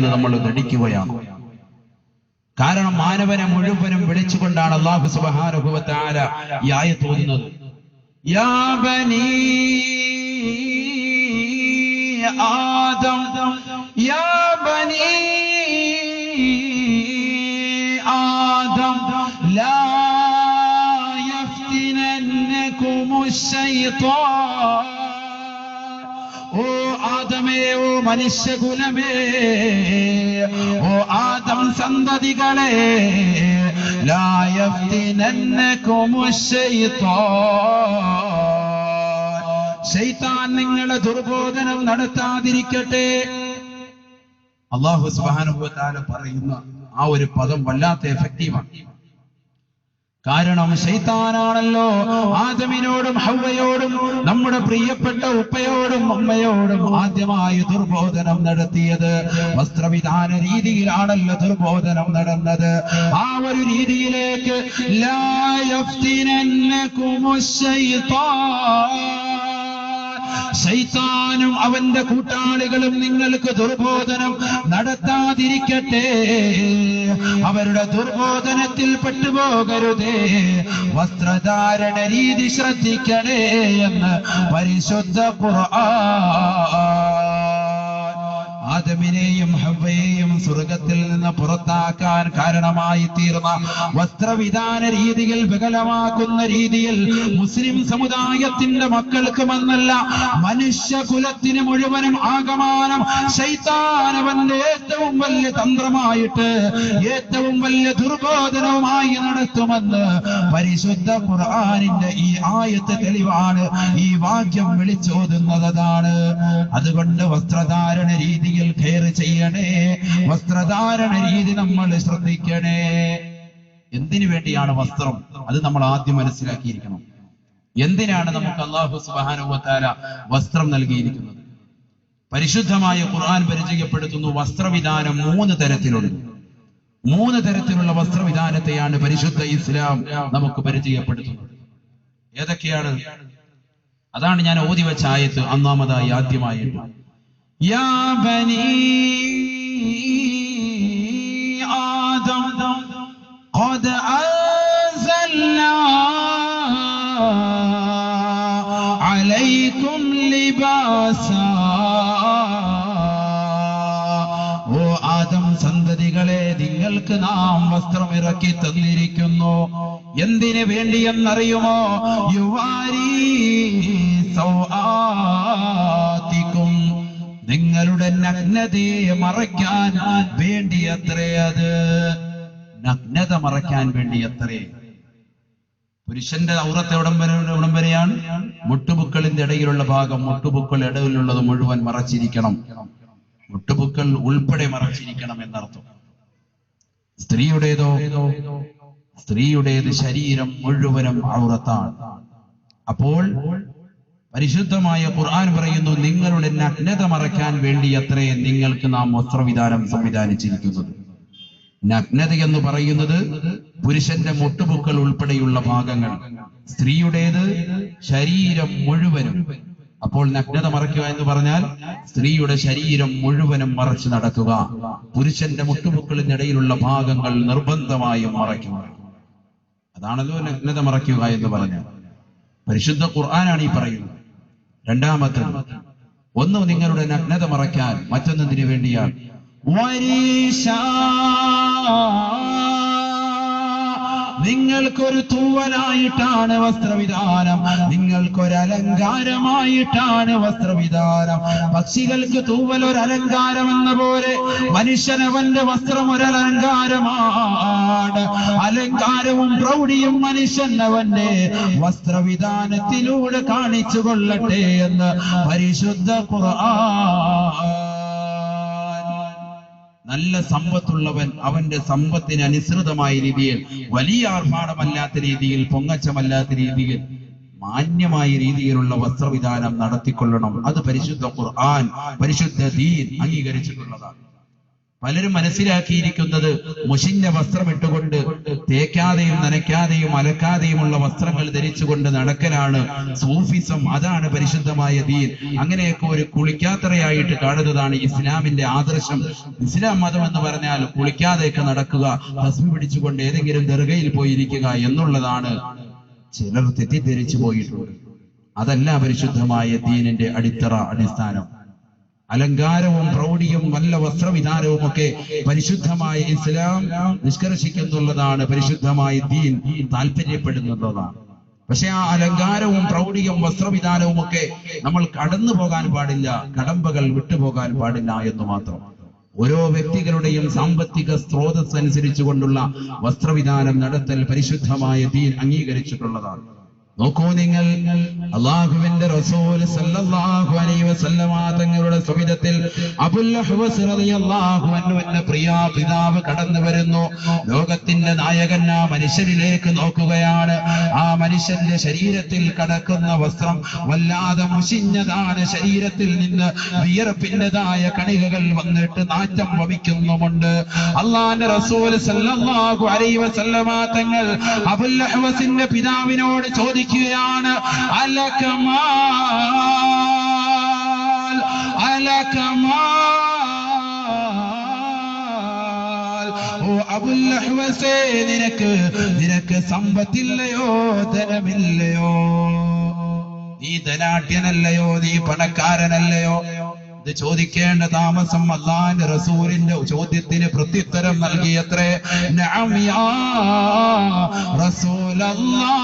എന്ന് നമ്മൾ ധരിക്കുകയാണ്. കാരണം മാനവനെ മുഴുവനും വിളിച്ചുകൊണ്ടാണ് അല്ലാഹു സുബ്ഹാനഹു വ തആല ഈ ആയത്ത് ഓതുന്നത്. യാ ബനീ ആദം യാ ബനീ ആദം ലാ യഫ്തിനന്നകുമുശ് ശൈത്വാൻ. ഓ ആദമേ, ഓ മനുഷ്യകുലമേ, ഓ ആദം സന്തതികളെ, ലാ യഫ്തിനന്നകുമുശ് ശൈത്വാൻ. ശൈത്താൻ നിങ്ങളെ ദുർബോധനം നടത്താതിരിക്കട്ടെ. അല്ലാഹു സുബ്ഹാനഹു വ തആല പറയുന്ന ആ ഒരു പദം വല്ലാത്ത എഫക്റ്റീവാണ്. കാരണം ശൈത്താനാണല്ലോ ആദമിനോടും ഹവ്വയോടും നമ്മുടെ പ്രിയപ്പെട്ട ഉപ്പയോടും ഉമ്മയോടും ആദ്യമായി ദുർബോധനം നടത്തിയത്. വസ്ത്രവിധാന രീതിയിലാണല്ലോ ദുർബോധനം നടന്നത്. ആ ഒരു രീതിയിലേക്ക് ലാ യഫ്തിനന്നകുമുശ് ശൈത്വാൻ, ശൈത്താനും അവന്റെ കൂട്ടാളികളും നിങ്ങൾക്ക് ദുർബോധനം നടത്താതിരിക്കട്ടെ. അവരുടെ ദുർബോധനത്തിൽ പെട്ടുപോകരുതേ. വസ്ത്രധാരണ രീതി ശ്രദ്ധിക്കണേ എന്ന് പരിശുദ്ധ ഖുർആൻ. ആദമിനെയും ഹവ്വയെയും സ്വർഗത്തിൽ നിന്ന് പുറത്താക്കാൻ കാരണമായി തീർന്ന വസ്ത്രവിധാന രീതിയിൽ വികലമാക്കുന്ന രീതിയിൽ മുസ്ലിം സമുദായത്തിന്റെ മക്കൾക്കുമെന്നല്ല മനുഷ്യകുലത്തിന് മുഴുവനും ആകമാനം ശൈത്താൻ അവന്റെ ഏറ്റവും വലിയ തന്ത്രമായിട്ട് ഏറ്റവും വലിയ ദുർബോധനവുമായി നടത്തുമെന്ന് പരിശുദ്ധ ഖുർആനിന്റെ ഈ ആയത്ത് തെളിവാണ്. ഈ വാക്യം വിളിച്ചോതുന്നതാണ്. അതുകൊണ്ട് വസ്ത്രധാരണ രീതിയിൽ കെയർ ചെയ്യണേ. വസ്ത്രധാരണ രീതി നമ്മൾ ശ്രദ്ധിക്കണേ. എന്തിനു വേണ്ടിയാണ് വസ്ത്രം? അത് നമ്മൾ ആദ്യം മനസ്സിലാക്കിയിരിക്കണം. എന്തിനാണ് നമുക്ക് അല്ലാഹു സുബ്ഹാനഹു വ തആല വസ്ത്രം നൽകിയിരിക്കുന്നത്? പരിശുദ്ധമായ ഖുർആൻ പരിചയപ്പെടുത്തുന്നു വസ്ത്രവിധാനം 3 തരത്തിലുണ്ട്. 3 തരത്തിലുള്ള വസ്ത്രവിധാനത്തെയാണ് പരിശുദ്ധ ഇസ്ലാം നമുക്ക് പരിചയപ്പെടുത്തുന്നത്. ഏതൊക്കെയാണ്? അതാണ് ഞാൻ ഓതി വെച്ച ആയത്ത്. ഒന്നാമതായി ആദ്യമായിട്ട് യാ ബനീ ആദം ഖദ് അൻസൽനാ അലൈക്കും ലിബാസാ. ഓ ആദം സന്തതികളെ, നിങ്ങൾക്ക് നാം വസ്ത്രം ഇറക്കി തന്നിരിക്കുന്നു. എന്തിനു വേണ്ടിയെന്നറിയുമോ? യുവാരീ സൗആതികും, നിങ്ങളുടെ നഗ്നതയെ മറയ്ക്കാൻ വേണ്ടിയത്രേ. അത് നഗ്നത മറയ്ക്കാൻ വേണ്ടിയത്രേ. പുരുഷന്റെ ഔറത്ത് എവിടം വരെയാണ്? മുട്ടുപുക്കളിന്റെ ഇടയിലുള്ള ഭാഗം, മുട്ടുപുക്കൾ ഇടയിലുള്ളത് മുഴുവൻ മറച്ചിരിക്കണം. മുട്ടുപുക്കൾ ഉൾപ്പെടെ മറച്ചിരിക്കണം എന്നർത്ഥം. സ്ത്രീയുടേത് ശരീരം മുഴുവനും ഔറത്താണ്. അപ്പോൾ പരിശുദ്ധമായ ഖുർആൻ പറയുന്നു, നിങ്ങളുടെ നഗ്നത മറയ്ക്കാൻ വേണ്ടി അത്രേ നിങ്ങൾക്ക് നാം വസ്ത്രവിധാനം സംവിധാനിച്ചിരിക്കുന്നത്. നഗ്നത എന്ന് പറയുന്നത് പുരുഷന്റെ മുട്ടുപുക്കൾ ഉൾപ്പെടെയുള്ള ഭാഗങ്ങൾ, സ്ത്രീയുടേത് ശരീരം മുഴുവനും. അപ്പോൾ നഗ്നത മറയ്ക്കുക എന്ന് പറഞ്ഞാൽ സ്ത്രീയുടെ ശരീരം മുഴുവനും മറച്ചു നടക്കുക. പുരുഷന്റെ മുട്ടുപുക്കളിനിടയിലുള്ള ഭാഗങ്ങൾ നിർബന്ധമായും മറയ്ക്കുക. അതാണല്ലോ നഗ്നത മറയ്ക്കുക എന്ന് പറഞ്ഞാൽ. പരിശുദ്ധ ഖുർആനാണ് ഈ പറയുന്നത്. രണ്ടാമത്തേത്, ഒന്ന് നിങ്ങളുടെ നഗ്നത മറയ്ക്കാൻ, മറ്റൊന്നതിനു വേണ്ടിയാണ് നിങ്ങൾക്കൊരു തൂവലായിട്ടാണ് വസ്ത്രവിധാനം, നിങ്ങൾക്കൊരു അലങ്കാരമായിട്ടാണ് വസ്ത്രവിധാനം. പക്ഷികൾക്ക് തൂവൽ ഒരു അലങ്കാരം എന്ന പോലെ മനുഷ്യനവന്റെ വസ്ത്രം ഒരു അലങ്കാരമാണ്. അലങ്കാരവും പ്രൗഢിയും മനുഷ്യനവന്റെ വസ്ത്രവിധാനത്തിലൂടെ കാണിച്ചു കൊള്ളട്ടെ എന്ന് പരിശുദ്ധ ഖുർആൻ. നല്ല സമ്പത്തുള്ളവൻ അവന്റെ സമ്പത്തിന് അനുസൃതമായ രീതിയിൽ, വലിയ ആർഭാടമല്ലാത്ത രീതിയിൽ, പൊങ്ങച്ചമല്ലാത്ത രീതിയിൽ, മാന്യമായ രീതിയിലുള്ള വസ്ത്രവിധാനം നടത്തിക്കൊള്ളണം. അത് പരിശുദ്ധ ഖുർആൻ, പരിശുദ്ധ ദീൻ അംഗീകരിച്ചിട്ടുള്ളതാണ്. പലരും മനസ്സിലാക്കിയിരിക്കുന്നത് മുഷിഞ്ഞ വസ്ത്രം ഇട്ടുകൊണ്ട് തേക്കാതെയും നനയ്ക്കാതെയും അലക്കാതെയുമുള്ള വസ്ത്രങ്ങൾ ധരിച്ചുകൊണ്ട് നടക്കലാണ് സൂഫിസം, അതാണ് പരിശുദ്ധമായ ദീൻ. അങ്ങനെയൊക്കെ ഒരു കുളിക്കാത്തറയായിട്ട് കാണുന്നതാണ് ഇസ്ലാമിന്റെ ആദർശം. ഇസ്ലാം മതം എന്ന് പറഞ്ഞാൽ കുളിക്കാതെയൊക്കെ നടക്കുക, തസ്ബീഹ് പിടിച്ചുകൊണ്ട് ഏതെങ്കിലും ദർഗയിൽ പോയിരിക്കുക എന്നുള്ളതാണ് ചിലർ തെറ്റിദ്ധരിച്ചു പോയിട്ടുണ്ട്. അതല്ല പരിശുദ്ധമായ ദീനിന്റെ അടിസ്ഥാനം. അലങ്കാരവും പ്രൗഢിയും നല്ല വസ്ത്രവിധാനവും ഒക്കെ പരിശുദ്ധമായ ഇസ്ലാം നിഷ്കർഷിക്കുന്നുള്ളതാണ്, പരിശുദ്ധമായ ദീൻ താല്പര്യപ്പെടുന്നുള്ളതാണ്. പക്ഷെ ആ അലങ്കാരവും പ്രൗഢിയും വസ്ത്രവിധാനവും ഒക്കെ നമ്മൾ കടന്നു പോകാൻ പാടില്ല, കടമ്പകൾ വിട്ടുപോകാൻ പാടില്ല എന്ന് മാത്രം. ഓരോ വ്യക്തികളുടെയും സാമ്പത്തിക സ്രോതസ് അനുസരിച്ചുകൊണ്ടുള്ള വസ്ത്രവിധാനം നടത്തൽ പരിശുദ്ധമായ ദീൻ അംഗീകരിച്ചിട്ടുള്ളതാണ്. നോക്കൂ നിങ്ങൾ, അല്ലാഹുവിന്റെ റസൂൽ സല്ലല്ലാഹു അലൈഹി വസല്ലമ തങ്ങളുടെ സുവിധത്തിൽ അബുൽ അഹ്വസ് റളിയല്ലാഹു അൻഹു എന്ന പ്രിയ പിതാവ് കടന്നു വരുന്നു. ലോകത്തിന്റെ നായകൻ ആ മനുഷ്യരിലേക്ക് നോക്കുകയാണ്. ആ മനുഷ്യന്റെ ശരീരത്തിൽ കടക്കുന്ന വസ്ത്രം വല്ലാതെ മുഷിഞ്ഞതാണ്. ശരീരത്തിൽ നിന്ന് വിയർപ്പിന്റേതായ കണികകൾ വന്നിട്ട് നാറ്റം വമിക്കുന്നുമുണ്ട്. അല്ലാഹുവിന്റെ റസൂൽ സല്ലല്ലാഹു അലൈഹി വസല്ലമ തങ്ങൾ അബുൽ അഹ്വസിന്റെ പിതാവിനോട് ചോദിക്കുകയാണ്, അലകമാൽ ഓ അബുൽ അഹ്വസേ, നിനക്ക് സമ്പത്തില്ലയോ, ധനമില്ലയോ, നീ ധനാഢ്യനല്ലയോ, നീ പണക്കാരനല്ലയോ? ഇത് ചോദിക്കേണ്ട താമസം അല്ലാഹുവിന്റെ റസൂലിന്റെ ചോദ്യത്തിന് പ്രത്യുത്തരം നൽകിയത്രേ. നഅം യാ റസൂലല്ലാഹ്,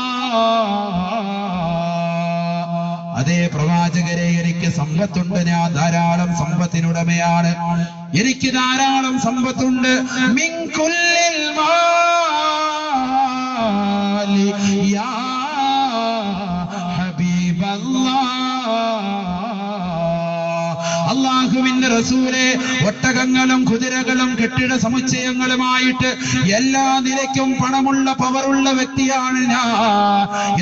അതേ പ്രവാചകരെ, എനിക്ക് സമ്പത്തുണ്ട്, ഞാൻ ധാരാളം സമ്പത്തിനുടമയാണ്, എനിക്ക് ധാരാളം സമ്പത്തുണ്ട്. മിൻ കുല്ലിൽ മാലി യാ ഹബീബല്ലാഹ്, അല്ലാഹുവിന്റെ റസൂലേ, ഒട്ടകങ്ങളും കുതിരകളും കെട്ടിട സമുച്ചയങ്ങളുമായിട്ട് എല്ലാ നിലയ്ക്കും പണമുള്ള പവറുള്ള വ്യക്തിയാണ് ഞാൻ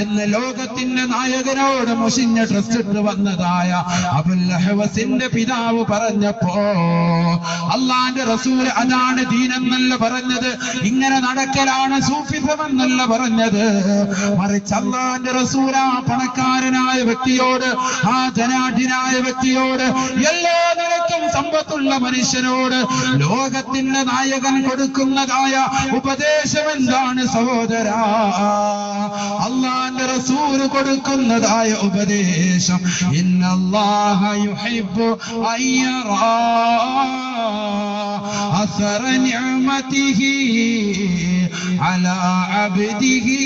എന്ന് ലോകത്തിന്റെ നായകനോട് മുഷിഞ്ഞ ഡ്രസ് ഇട്ട് വന്നതായ അബുൽ അഹ്വസിന്റെ പിതാവ് പറഞ്ഞപ്പോ അല്ലാഹുവിന്റെ റസൂൽ അതാണ് ദീനെന്നല്ല പറഞ്ഞത്, ഇങ്ങനെ നടക്കലാണ് സൂഫിസം എന്നല്ല പറഞ്ഞത്. മറിച്ച് അല്ലാഹുവിന്റെ റസൂൽ ആ പണക്കാരനായ വ്യക്തിയോട്, ആ ധനാഢ്യനായ വ്യക്തിയോട്, എല്ലാ നിലയ്ക്കും സമ്പത്തുള്ള മനുഷ്യനോട് ലോകത്തിന്റെ നായകൻ കൊടുക്കുന്നതായ ഉപദേശം എന്താണ് സഹോദരാ? അല്ലാഹുവിന്റെ റസൂൽ കൊടുക്കുന്നതായ ഉപദേശം, ഇന്നല്ലാഹ യുഹിബ്ബു അയ്യറാ അസറ നിഅമതിഹി അലാ അബ്ദിഹി.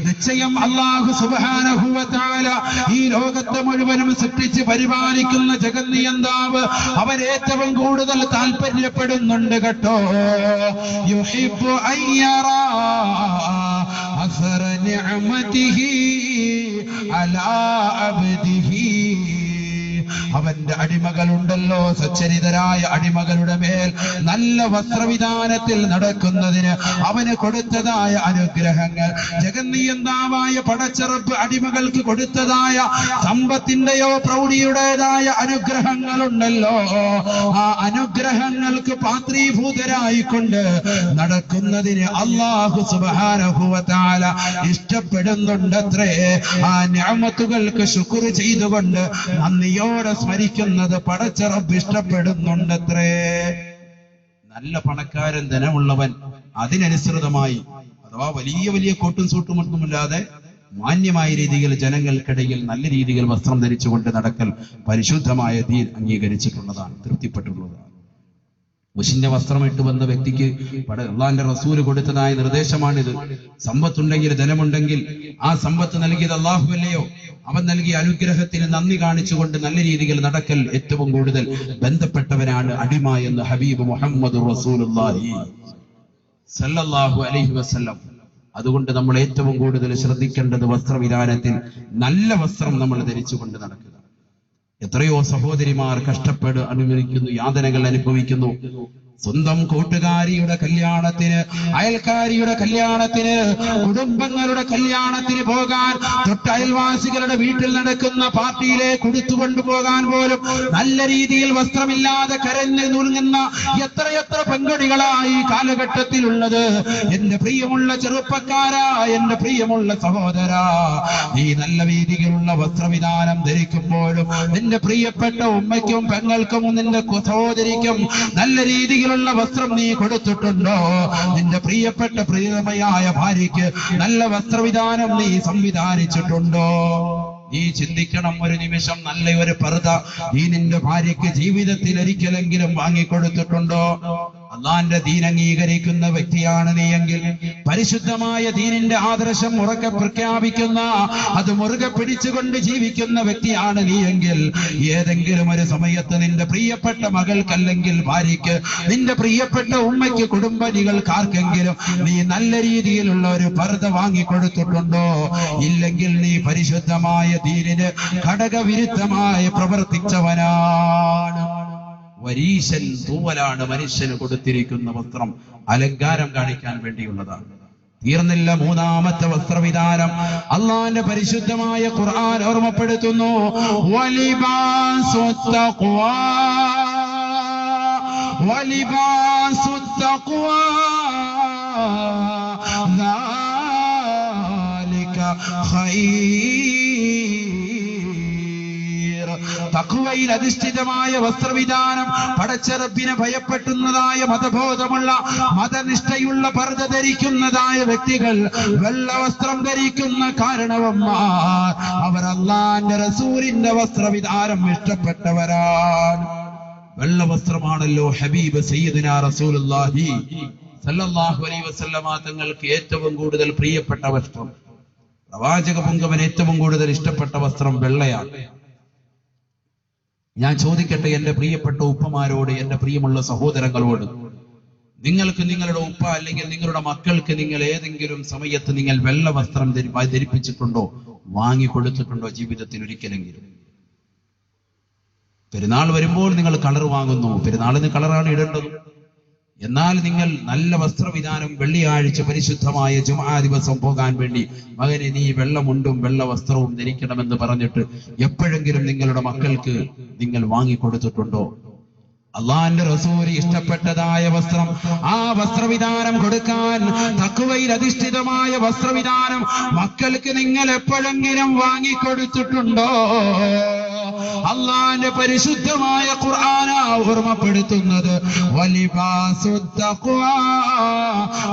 നിശ്ചയം അല്ലാഹു സുബ്ഹാനഹു വ തആല ഈ ലോകത്തെ മുഴുവനും സൃഷ്ടിച്ച് പരിപാലിക്കുന്ന ജഗന്നിയന്താവ് അവൻ ഏറ്റവും കൂടുതൽ താല്പര്യപ്പെടുന്നുണ്ട് കേട്ടോ. യുഹിബ്ബു അയ്യറാ അസറ നിഅമതിഹി അലാ അബ്ദിഹി. അവന്റെ അടിമകളുണ്ടല്ലോ, സച്ചരിതരായ അടിമകളുടെ മേൽ നല്ല വസ്ത്രവിധാനത്തിൽ നടക്കുന്നതിന് അവന് കൊടുത്തതായ അനുഗ്രഹങ്ങൾ, ജഗന്നിയന്താവായ പടച്ചറപ്പ് അടിമകൾക്ക് കൊടുത്തതായ സമ്പത്തിന്റെയോ പ്രൗഢിയുടേതായ അനുഗ്രഹങ്ങളുണ്ടല്ലോ, ആ അനുഗ്രഹങ്ങൾക്ക് പാത്രീഭൂതരായിക്കൊണ്ട് നടക്കുന്നതിന് അല്ലാഹു സുബ്ഹാനഹു വ തആല ഇഷ്ടപ്പെടുന്നുണ്ടത്രേ. ആ നിഅമത്തുകൾക്ക് ശുക്ർ ചെയ്തുകൊണ്ട് നന്ദിയോടെ സ്മരിക്കുന്നത് പടച്ച റബ്ബ് ഇഷ്ടപ്പെടുന്നുണ്ടത്രേ. നല്ല പണക്കാരൻ, ധനമുള്ളവൻ അതിനനുസൃതമായി, അഥവാ വലിയ വലിയ കോട്ടും സൂട്ടുമൊന്നുമില്ലാതെ മാന്യമായ രീതിയിൽ ജനങ്ങൾക്കിടയിൽ നല്ല രീതിയിൽ വസ്ത്രം ധരിച്ചുകൊണ്ട് നടക്കൽ പരിശുദ്ധമായ ദീൻ അംഗീകരിച്ചിട്ടുള്ളതാണ്, തൃപ്തിപ്പെട്ടുള്ളതാണ്. മുഷിഞ്ഞ വസ്ത്രമിട്ട് വന്ന വ്യക്തിക്ക് അല്ലാഹുവിന്റെ റസൂല് കൊടുത്തതായ നിർദ്ദേശമാണിത്. സമ്പത്തുണ്ടെങ്കിൽ, ധനമുണ്ടെങ്കിൽ ആ സമ്പത്ത് നൽകിയത് അല്ലാഹുവല്ലയോ? അവൻ നൽകിയ അനുഗ്രഹത്തിന് നന്ദി കാണിച്ചുകൊണ്ട് നല്ല രീതിയിൽ നടക്കൽ ഏറ്റവും കൂടുതൽ ബന്ധപ്പെട്ടവനാണ് അടിമ എന്ന് ഹബീബ് മുഹമ്മദ് റസൂലുള്ളാഹി സല്ലല്ലാഹു അലൈഹി വസല്ലം. അതുകൊണ്ട് നമ്മൾ ഏറ്റവും കൂടുതൽ ശ്രദ്ധിക്കേണ്ടത് വസ്ത്രവിധാനത്തിൽ നല്ല വസ്ത്രം നമ്മൾ ധരിച്ചുകൊണ്ട് നടക്കുക. എത്രയോ സഹോദരിമാർ കഷ്ടപ്പെട്ട് അനുഭവിക്കുന്നു, യാതനകൾ അനുഭവിക്കുന്നു. സ്വന്തം കൂട്ടുകാരിയുടെ കല്യാണത്തിന്, അയൽക്കാരിയുടെ കല്യാണത്തിന്, കുടുംബങ്ങളുടെ കല്യാണത്തിന് പോകാൻ, തൊട്ടയൽവാസികളുടെ വീട്ടിൽ നടക്കുന്ന പാർട്ടിയിലേക്ക് ഉടുത്തുകൊണ്ടുപോകാൻ പോലും നല്ല രീതിയിൽ വസ്ത്രമില്ലാതെ കരഞ്ഞു നുറുങ്ങുന്ന എത്രയെത്ര പെൺകുട്ടികളായി ഈ കാലഘട്ടത്തിലുള്ളത്. എന്റെ പ്രിയമുള്ള ചെറുപ്പക്കാരാ, എന്റെ പ്രിയമുള്ള സഹോദരാ, ഈ നല്ല രീതിയിലുള്ള വസ്ത്രവിധാനം ധരിക്കുമ്പോഴും നിന്റെ പ്രിയപ്പെട്ട ഉമ്മയ്ക്കും പെങ്ങൾക്കും നിന്റെ സഹോദരിക്കും നല്ല രീതിയിലുള്ള വസ്ത്രം നീ കൊടുത്തിട്ടുണ്ടോ? നിന്റെ പ്രിയപ്പെട്ട പ്രിയമയായ ഭാര്യയ്ക്ക് നല്ല വസ്ത്രവിധാനം നീ സംവിധാനിച്ചിട്ടുണ്ടോ? നീ ചിന്തിക്കണം ഒരു നിമിഷം. നല്ല ഒരു പർദ നീ നിന്റെ ഭാര്യയ്ക്ക് ജീവിതത്തിൽ ഒരിക്കലെങ്കിലും വാങ്ങിക്കൊടുത്തിട്ടുണ്ടോ? അള്ളാന്റെ ദീൻ അംഗീകരിക്കുന്ന വ്യക്തിയാണ് നീയെങ്കിൽ, പരിശുദ്ധമായ ദീനിന്റെ ആദർശം ഉറക്കെ പ്രഖ്യാപിക്കുന്ന, അത് മുറുകെ പിടിച്ചുകൊണ്ട് ജീവിക്കുന്ന വ്യക്തിയാണ് നീയെങ്കിൽ, ഏതെങ്കിലും ഒരു സമയത്ത് നിന്റെ പ്രിയപ്പെട്ട മകൾക്കല്ലെങ്കിൽ ഭാര്യയ്ക്ക്, നിന്റെ പ്രിയപ്പെട്ട ഉമ്മയ്ക്ക്, കുടുംബികൾക്കാർക്കെങ്കിലും നീ നല്ല രീതിയിലുള്ള ഒരു പർദ വാങ്ങിക്കൊടുത്തിട്ടുണ്ടോ? ഇല്ലെങ്കിൽ നീ പരിശുദ്ധമായ ദീനിന് ഘടകവിരുദ്ധമായി പ്രവർത്തിച്ചവനാണ്. വരീശൻ തൂവലാണ് മനുഷ്യന് കൊടുത്തിരിക്കുന്ന വസ്ത്രം, അലങ്കാരം കാണിക്കാൻ വേണ്ടിയുള്ളതാണ്. തീർന്നില്ല, മൂന്നാമത്തെ വസ്ത്രവിധാനം അള്ളാന്റെ പരിശുദ്ധമായ ഖുർആൻ ഓർമ്മപ്പെടുത്തുന്നു. വലിബാസുത് തഖ്വാ, വലിബാസുത് തഖ്വാ ദാലിക ഖൈർ. തഖ്വയിൽ അധിഷ്ഠിതമായ വസ്ത്രവിധാനം, പടച്ചറബിനെ ഭയപ്പെടുന്നതായ മതബോധമുള്ള, മതനിഷ്ഠയുള്ള പർദ്ദ ധരിക്കുന്നതായ വ്യക്തികൾ വെള്ള വസ്ത്രം ധരിക്കുന്ന കാരണവന്മാർ അവർ അല്ലാഹുവിന്റെ റസൂലിന്റെ വസ്ത്രവിധാനം ഇഷ്ടപ്പെട്ടവരാണ്. വെള്ള വസ്ത്രമാണല്ലോ ഹബീബ് സയ്യിദുനാ റസൂലുള്ളാഹി സല്ലല്ലാഹു അലൈഹി വസല്ലമ തങ്ങൾക്ക് ഏറ്റവും കൂടുതൽ പ്രിയപ്പെട്ട വസ്ത്രം. പ്രവാചക പുങ്കവൻ ഏറ്റവും കൂടുതൽ ഇഷ്ടപ്പെട്ട വസ്ത്രം വെള്ളയാണ്. ഞാൻ ചോദിക്കട്ടെ എന്റെ പ്രിയപ്പെട്ട ഉപ്പമാരോട്, എന്റെ പ്രിയമുള്ള സഹോദരങ്ങളോട്, നിങ്ങൾക്ക് നിങ്ങളുടെ ഉപ്പ അല്ലെങ്കിൽ നിങ്ങളുടെ മക്കൾക്ക് നിങ്ങൾ ഏതെങ്കിലും സമയത്ത് നിങ്ങൾ വെള്ള വസ്ത്രം ധരിപ്പിച്ചിട്ടുണ്ടോ? വാങ്ങിക്കൊടുത്തിട്ടുണ്ടോ ജീവിതത്തിൽ ഒരിക്കലെങ്കിലും? പെരുന്നാൾ വരുമ്പോൾ നിങ്ങൾ കളർ വാങ്ങുന്നു, പെരുന്നാളിന് കളറാണ് ഇടേണ്ടത്. എന്നാൽ നിങ്ങൾ നല്ല വസ്ത്രവിധാനം വെള്ളിയാഴ്ച പരിശുദ്ധമായ ജുമുഅ ദിവസം പോകാൻ വേണ്ടി മകനെ നീ വെള്ളമുണ്ടും വെള്ള വസ്ത്രവും ധരിക്കണമെന്ന് പറഞ്ഞിട്ട് എപ്പോഴെങ്കിലും നിങ്ങളുടെ മക്കൾക്ക് നിങ്ങൾ വാങ്ങിക്കൊടുത്തിട്ടുണ്ടോ? അള്ളാന്റെ റസൂൽ ഇഷ്ടപ്പെട്ടതായ വസ്ത്രം, ആ വസ്ത്രവിധാനം കൊടുക്കാൻ, തഖ്വയിൽ അധിഷ്ഠിതമായ വസ്ത്രവിധാനം മക്കൾക്ക് നിങ്ങൾ എപ്പോഴെങ്കിലും വാങ്ങിക്കൊടുത്തിട്ടുണ്ടോ? അള്ളാന്റെ പരിശുദ്ധമായ ഖുർആന ഓർമ്മപ്പെടുത്തുന്നത് വലിബാസുത് തഖ്വാ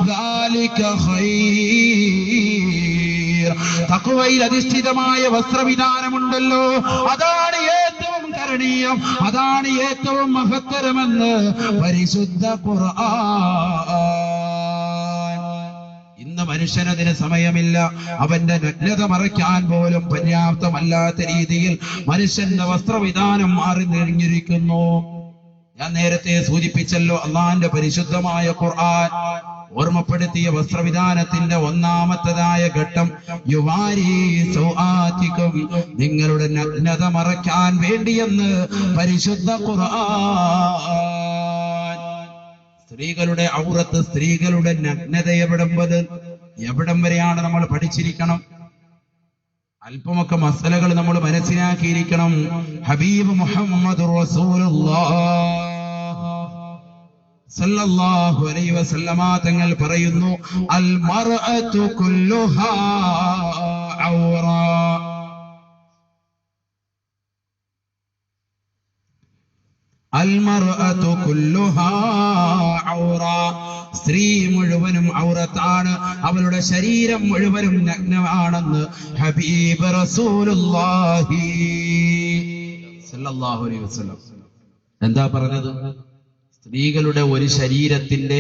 ദാലിക ഖൈർ. തഖ്വയിൽ അധിഷ്ഠിതമായ വസ്ത്രവിധാനമുണ്ടല്ലോ, അതാണ് ഏറ്റവും കരണീയം, അതാണ് ഏറ്റവും മഹത്തരമെന്ന് പരിശുദ്ധ ഖുർആൻ. ഇന്ന് മനുഷ്യനതിന് സമയമില്ല. അവന്റെ നഗ്നത മറയ്ക്കാൻ പോലും പര്യാപ്തമല്ലാത്ത രീതിയിൽ മനുഷ്യന്റെ വസ്ത്രവിധാനം മാറി കഴിഞ്ഞിരിക്കുന്നു. ഞാൻ നേരത്തെ സൂചിപ്പിച്ചല്ലോ, അള്ളാന്റെ പരിശുദ്ധമായ ഖുർആൻ ഓർമ്മപ്പെടുത്തിയ വസ്ത്രവിധാനത്തിന്റെ ഒന്നാമത്തേതായ ഘട്ടം യുവാരി സൗആതികും, നിങ്ങളുടെ നഗ്നത മറയ്ക്കാൻ വേണ്ടിയെന്ന് പരിശുദ്ധ ഖുർആൻ. സ്ത്രീകളുടെ ഔറത്ത്, സ്ത്രീകളുടെ നഗ്നത എവിടം വരെയാണ് നമ്മൾ പഠിച്ചിരിക്കണം. അല്പമൊക്കെ മസലകൾ നമ്മൾ മനസ്സിലാക്കിയിരിക്കണം. ഹബീബ് മുഹമ്മദ് റസൂലുള്ളാഹ് സല്ലല്ലാഹു അലൈഹി വസല്ലമ തങ്ങൾ പറയുന്നു, അൽ മർഅതു കുല്ലുഹാ ഔറ. അൽ മർഅതു കുല്ലുഹാ ഔറ. സ്ത്രീ മുഴുവനും ഔറത്താണ്, അവളുടെ ശരീരം മുഴുവനും നഗ്നമാണെന്ന് ഹബീബ് റസൂലുള്ളാഹി സല്ലല്ലാഹു അലൈഹി വസല്ലം. എന്താ പറഞ്ഞത്? സ്ത്രീകളുടെ ഒരു ശരീരത്തിന്റെ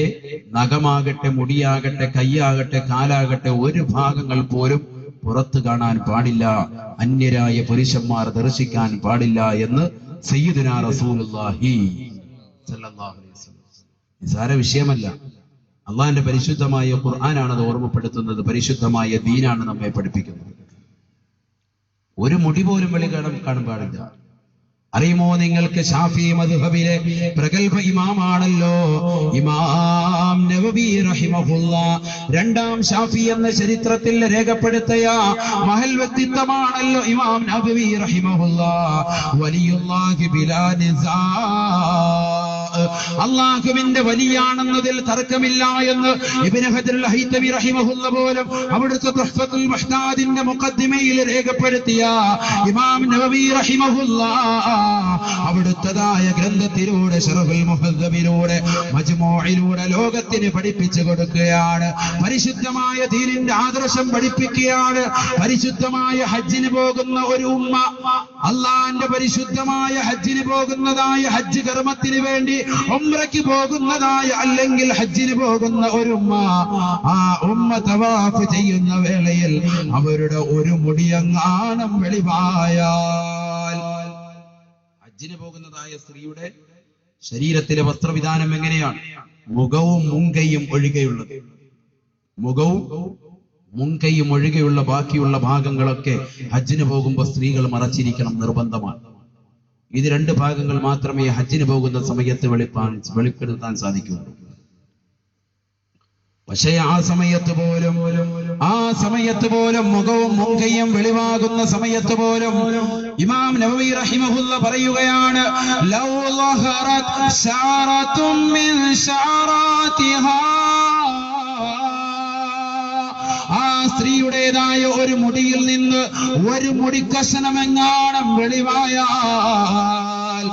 നഖമാകട്ടെ, മുടിയാകട്ടെ, കൈയാകട്ടെ, കാലാകട്ടെ, ഒരു ഭാഗങ്ങൾ പോലും പുറത്തു കാണാൻ പാടില്ല, അന്യരായ പുരുഷന്മാർ ദർശിക്കാൻ പാടില്ല എന്ന് സയ്യിദുനാ റസൂലുള്ളാഹി സല്ലല്ലാഹു അലൈഹി വസല്ലം. നിസ്സാര വിഷയമല്ല. അള്ളാഹിന്റെ പരിശുദ്ധമായ ഖുർആനാണ് അത് ഓർമ്മപ്പെടുത്തുന്നത്. പരിശുദ്ധമായ ദീനാണ് നമ്മെ പഠിപ്പിക്കുന്നത്. ഒരു മുടി പോലും വെളി കാണാൻ പാടില്ല. അറിയുമോ നിങ്ങൾക്ക് ഷാഫി മദ്ഹബിലെ പ്രഗൽഭ ഇമാമാണല്ലോ ഇമാം നവവി റഹിമഹുല്ലാഹ്. രണ്ടാം ഷാഫി എന്ന ചരിത്രത്തിൽ രേഖപ്പെടുത്തിയ മഹൽ വ്യക്തിത്വമാണല്ലോ ഇമാം നവവി റഹിമഹുല്ലാഹ്. വലിയുല്ലാഹി ബിലാ നിസാ, അല്ലാഹുവിന്റെ വലിയാണെന്നതിൽ തർക്കമില്ല എന്ന് ഇബ്നു ഹജറുൽ ഹൈതമി റഹിമഹുല്ലാഹ് പോലും അവിടുത്തെ തുഹ്ഫത്തുൽ മുഹ്താദിന്റെ മുഖദ്ദിമയിൽ രേഖപ്പെടുത്തിയ ഇമാം നവവി റഹിമഹുല്ലാഹ് അവിടുത്തതായ ഗ്രന്ഥത്തിലൂടെ ശറഹുൽ മുഹദ്ദബിലൂടെ മജ്മൂഇലൂടെ ലോകത്തിന് പഠിപ്പിച്ചു കൊടുക്കുകയാണ്. പരിശുദ്ധമായ ദീനിന്റെ ആദർശം പഠിപ്പിക്കുകയാണ്. പരിശുദ്ധമായ ഹജ്ജിന് പോകുന്ന ഒരു ഉമ്മ, അള്ളാന്റെ പരിശുദ്ധമായ ഹജ്ജിന് പോകുന്നതായ ഹജ്ജ് കർമ്മത്തിന് വേണ്ടി ഉംറയ്ക്ക് പോകുന്നതായ അല്ലെങ്കിൽ ഹജ്ജിന് പോകുന്ന ഒരു ഉമ്മ, ആ ഉമ്മ തവാഫ് ചെയ്യുന്ന വേളയിൽ അവരുടെ ഒരു മുടിയങ്ങാണം വെളിവായാൽ, ഹജ്ജിന് പോകുന്നതായ സ്ത്രീയുടെ ശരീരത്തിലെ വസ്ത്രവിധാനം എങ്ങനെയാണ്? മുഖവും മുൻകൈയും ഒഴികെയുള്ളത്. മുഖവും മുൻകൈയും ഒഴികെയുള്ള ബാക്കിയുള്ള ഭാഗങ്ങളൊക്കെ ഹജ്ജിന് പോകുമ്പോൾ സ്ത്രീകൾ മറച്ചിരിക്കണം, നിർബന്ധമാണ്. ഇത് രണ്ട് ഭാഗങ്ങൾ മാത്രമേ ഹജ്ജിന് പോകുന്ന സമയത്ത് വെളിപ്പെടുത്താൻ സാധിക്കുകയുള്ളൂ. പക്ഷേ ആ സമയത്ത് പോലും മുഖവും മുൻകൈയും വെളിവാകുന്ന സമയത്ത് പോലും ഇമാം നവവി റഹിമഹുല്ലാഹ് പറയുകയാണ്, ലൗ ലഹറത് ശഅറത്തും മിൻ ശഅറാതിഹാ, ആ സ്ത്രീയുടേതായ ഒരു മുടിയിൽ നിന്ന് ഒരു മുടിക്കഷണമെങ്ങാണം വെളിവായാൽ,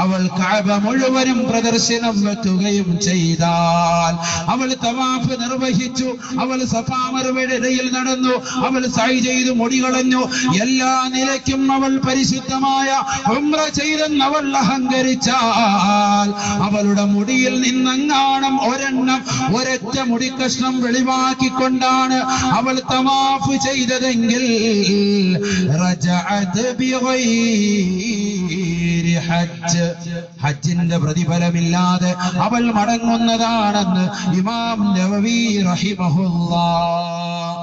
അവൾ കഅബ മുഴുവനും പ്രദർശനം വെക്കുകയും ചെയ്താൽ, അവൾ തവാഫ് നിർവഹിച്ചു, അവൾ സഫാ മർവയുടെ ഇടയിൽ നടന്നു, അവൾ സഅയ് ചെയ്തു, മുടി കളഞ്ഞു, എല്ലാ നിലയ്ക്കും അവൾ പരിശുദ്ധമായ ഉംറ ചെയ്തെന്ന് അവൾ അഹങ്കരിച്ചാൽ, അവളുടെ മുടിയിൽ നിന്നെങ്ങാണം ഒരൊറ്റ മുടിക്കഷ്ണം വെളിവാക്കിക്കൊണ്ടാണ് അവൾ തവാഫ് ചെയ്തതെങ്കിൽ, റജഅത് ബിഗൈരി ഹജ്ജ്, ഹജ്ജിന്റെ പ്രതിഫലമില്ലാതെ അവൾ മടങ്ങുന്നതാണെന്ന് ഇമാം നവവി റഹിമഹുല്ലാഹ്.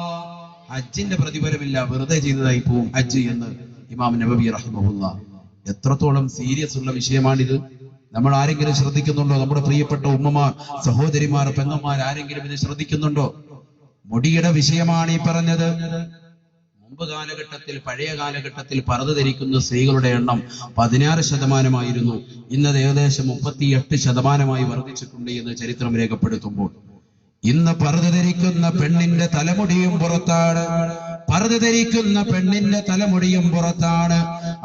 ഹജ്ജിന്റെ പ്രതിഫലമില്ല, വെറുതെ ചെയ്തതായി പോവും ഹജ്ജ് എന്ന് ഇമാം നവവി റഹിമഹുല്ലാഹ്. എത്രത്തോളം സീരിയസ് ഉള്ള വിഷയമാണിത്. നമ്മൾ ആരെങ്കിലും ശ്രദ്ധിക്കുന്നുണ്ടോ? നമ്മുടെ പ്രിയപ്പെട്ട ഉമ്മമാർ, സഹോദരിമാർ, പെങ്ങന്മാർ ആരെങ്കിലും ഇത് ശ്രദ്ധിക്കുന്നുണ്ടോ? മുടിയുടെ വിഷയമാണ് ഈ പറഞ്ഞത്. മുമ്പ് കാലഘട്ടത്തിൽ, പഴയ കാലഘട്ടത്തിൽ പർദ്ദ ധരിക്കുന്ന സ്ത്രീകളുടെ എണ്ണം 16%. ഇന്നത് ഏകദേശം 38% വർദ്ധിച്ചിട്ടുണ്ട് എന്ന് ചരിത്രം രേഖപ്പെടുത്തുമ്പോൾ, ഇന്ന് പർദ്ദ ധരിക്കുന്ന പെണ്ണിന്റെ തലമുടിയും പുറത്താണ്. പർദ്ദ ധരിക്കുന്ന പെണ്ണിന്റെ തലമുടിയും പുറത്താണ്.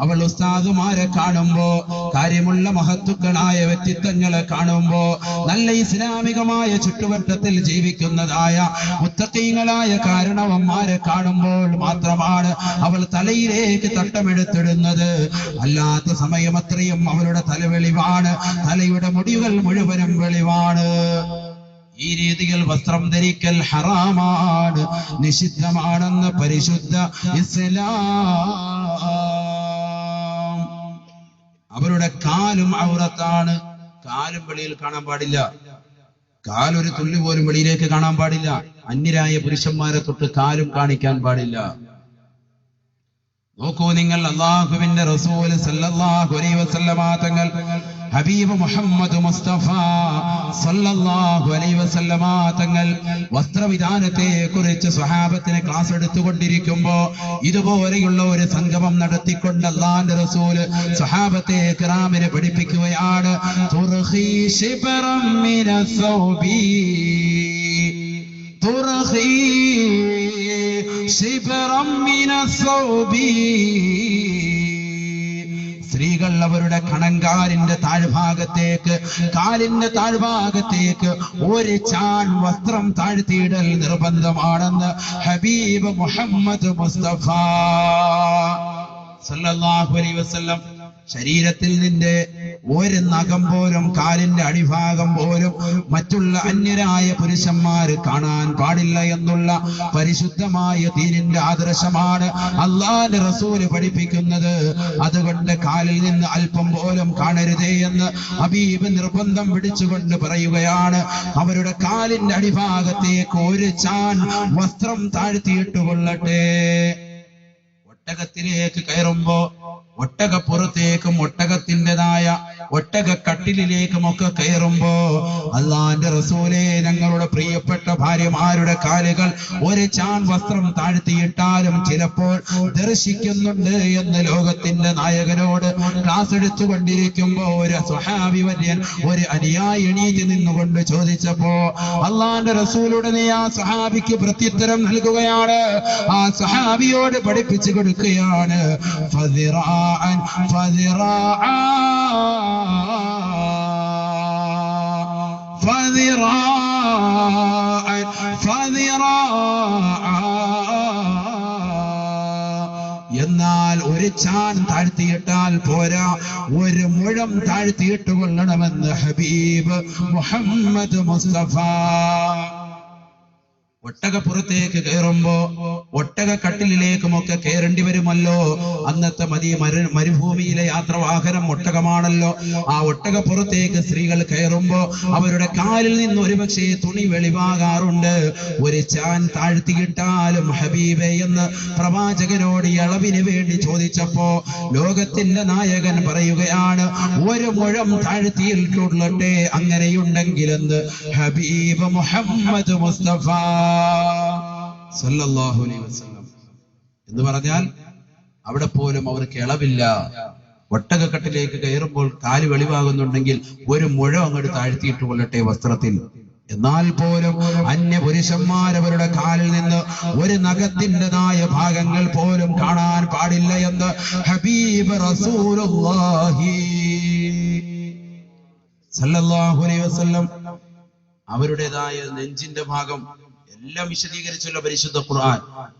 അവൾ ഉസ്താദുമാരെ കാണുമ്പോ, കാര്യമുള്ള മഹത്തുക്കളായ വ്യക്തിത്വങ്ങളെ കാണുമ്പോ, നല്ല ഇസ്ലാമികമായ ചുറ്റുവട്ടത്തിൽ ജീവിക്കുന്നതായ മുത്തഖീങ്ങളായ കാരണവന്മാരെ കാണുമ്പോൾ മാത്രമാണ് അവൾ തലയിലേക്ക് തട്ടമെടുത്തിടുന്നത്. അല്ലാത്ത സമയം അത്രയും അവളുടെ തല വെളിവാണ്, തലയുടെ മുടികൾ മുഴുവനും വെളിവാണ്. ഈ രീതിയിൽ വസ്ത്രം ധരിക്കൽ ഹറാമാണ്, നിഷിദ്ധമാണെന്ന് പരിശുദ്ധ ഇസ്ലാം. അവരുടെ കാലും ഔറത്താണ്, കാലും വെളിയിൽ കാണാൻ പാടില്ല. കാലൊരു തുള്ളി പോലും വെളിയിലേക്ക് കാണാൻ പാടില്ല. അന്യരായ പുരുഷന്മാരെ തൊട്ട് കാലും കാണിക്കാൻ പാടില്ല. നോക്കൂ നിങ്ങൾ, അല്ലാഹുവിന്റെ റസൂൽ സല്ലല്ലാഹു അലൈഹി വസല്ലമ തങ്ങൾ, ഹബീബ് മുഹമ്മദ് മുസ്തഫ സല്ലല്ലാഹു അലൈഹി വസല്ലമ തങ്ങൾ വസ്ത്രവിധാനത്തെ കുറിച്ച് സ്വഹാബത്തിന് ക്ലാസ് എടുത്തുകൊണ്ടിരിക്കുമ്പോ ഇതുപോലെയുള്ള ഒരു സംഗമം നടത്തിക്കൊണ്ട് അല്ലാഹുവിന്റെ റസൂൽ സ്വഹാബത്തെ കിറാമിനെ പഠിപ്പിക്കുകയാണ്. തുർഖി ശിബ്റൻ മിനസ് സൗബി, തുർഖി ശിബ്റൻ മിനസ് സൗബി. സ്ത്രീകൾ അവരുടെ കണങ്കാലിന്റെ താഴ്ഭാഗത്തേക്ക്, കാലിന്റെ താഴ്ഭാഗത്തേക്ക് ഒരു ചാൺ വസ്ത്രം താഴ്ത്തിയിടൽ നിർബന്ധമാണെന്ന് ഹബീബ് മുഹമ്മദ് മുസ്തഫ സല്ലല്ലാഹു അലൈഹി വസല്ലം. ശരീരത്തിൽ നിന്റെ ഒരു നഖം പോലും, കാലിന്റെ അടിഭാഗം പോലും മറ്റുള്ള അന്യരായ പുരുഷന്മാര് കാണാൻ പാടില്ല എന്നുള്ള പരിശുദ്ധമായ ദീനിന്റെ ആദർശമാണ് അല്ലാഹുവിന്റെ റസൂല് പഠിപ്പിക്കുന്നത്. അതുകൊണ്ട് കാലിൽ നിന്ന് അല്പം പോലും കാണരുതേ എന്ന് ഹബീബ് നിർബന്ധം പിടിച്ചുകൊണ്ട് പറയുകയാണ്. അവരുടെ കാലിന്റെ അടിഭാഗത്തേക്ക് ഒരു ചാൺ വസ്ത്രം താഴ്ത്തിയിട്ട് കൊള്ളട്ടെ. ഒട്ടകത്തിലേക്ക് കയറുമ്പോ ഒട്ടകപ്പുറത്തേക്കും ഒട്ടകത്തിൻ്റെതായ ഒട്ടകക്കട്ടിലേക്കും ഒക്കെ കയറുമ്പോ അള്ളാന്റെ റസൂലേ, ഞങ്ങളുടെ പ്രിയപ്പെട്ട ഭാര്യമാരുടെ കാലുകൾ ഒരു ചാൺ വസ്ത്രം താഴ്ത്തിയിട്ടാലും ചിലപ്പോൾ ദർശിക്കുന്നുണ്ട് എന്ന് ലോകത്തിന്റെ നായകനോട് ക്ലാസ് എടുത്തുകൊണ്ടിരിക്കുമ്പോ ഒരു സ്വഹാബി വര്യൻ, ഒരു അനുയായി എണീറ്റ് നിന്നുകൊണ്ട് ചോദിച്ചപ്പോ അള്ളാന്റെ റസൂലുടെ നീ ആ സ്വഹാബിക്ക് പ്രത്യുത്തരം നൽകുകയാണ്. ആ സ്വഹാബിയോട് പഠിപ്പിച്ചു കൊടുക്കുകയാണ്, ഫദിറാഅൻ ഫദിറാഅ ഫദിറാഅൻ ഫദിറാഅ. എന്നാൽ ഒരു ചാൺ താഴ്ത്തിയിട്ടാൽ പോരാ, ഒരു മുഴം താഴ്ത്തിയിട്ട് കൊള്ളണമെന്ന് ഹബീബ് മുഹമ്മദ് മുസ്തഫ. ഒട്ടകപ്പുറത്തേക്ക് കയറുമ്പോ ഒട്ടകക്കട്ടിലേക്കുമൊക്കെ കയറേണ്ടി വരുമല്ലോ. അന്നത്തെ മരുഭൂമിയിലെ യാത്രവാഹനം ഒട്ടകമാണല്ലോ. ആ ഒട്ടകപ്പുറത്തേക്ക് സ്ത്രീകൾ കയറുമ്പോ അവരുടെ കാലിൽ നിന്ന് ഒരുപക്ഷെ തുണി വെളിവാകാറുണ്ട്. ഒരു ചാൻ താഴ്ത്തിയിട്ടാലും ഹബീബെ എന്ന് പ്രവാചകനോട് ഇളവിന് വേണ്ടി ചോദിച്ചപ്പോ ലോകത്തിന്റെ നായകൻ പറയുകയാണ്, ഒരു മുഴം താഴ്ത്തിയിട്ടുള്ളട്ടെ അങ്ങനെയുണ്ടെങ്കിലെന്ന് ഹബീബ് മുഹമ്മദ് മുസ്തഫ സല്ലല്ലാഹു അലൈഹി വസല്ലം. എന്ന് പറഞ്ഞാൽ അവിടെ പോലും അവർക്ക് ഇളവില്ല. ഒട്ടകക്കട്ടിലേക്ക് കയറുമ്പോൾ കാല് വെളിവാകുന്നുണ്ടെങ്കിൽ ഒരു മുഴം അങ്ങോട്ട് താഴ്ത്തിയിട്ട് കൊള്ളട്ടെ വസ്ത്രത്തിൽ. എന്നാൽ പോലും അന്യ പുരുഷന്മാരവരുടെ കാലിൽ നിന്ന് ഒരു നഖത്തിൻ്റെതായ ഭാഗങ്ങൾ പോലും കാണാൻ പാടില്ല എന്ന് ഹബീബ് റസൂലുള്ളാഹി സല്ലല്ലാഹു അലൈഹി വസല്ലം. അവരുടേതായ നെഞ്ചിന്റെ ഭാഗം എല്ലാം വിശദീകരിച്ചുള്ള പരിശുദ്ധ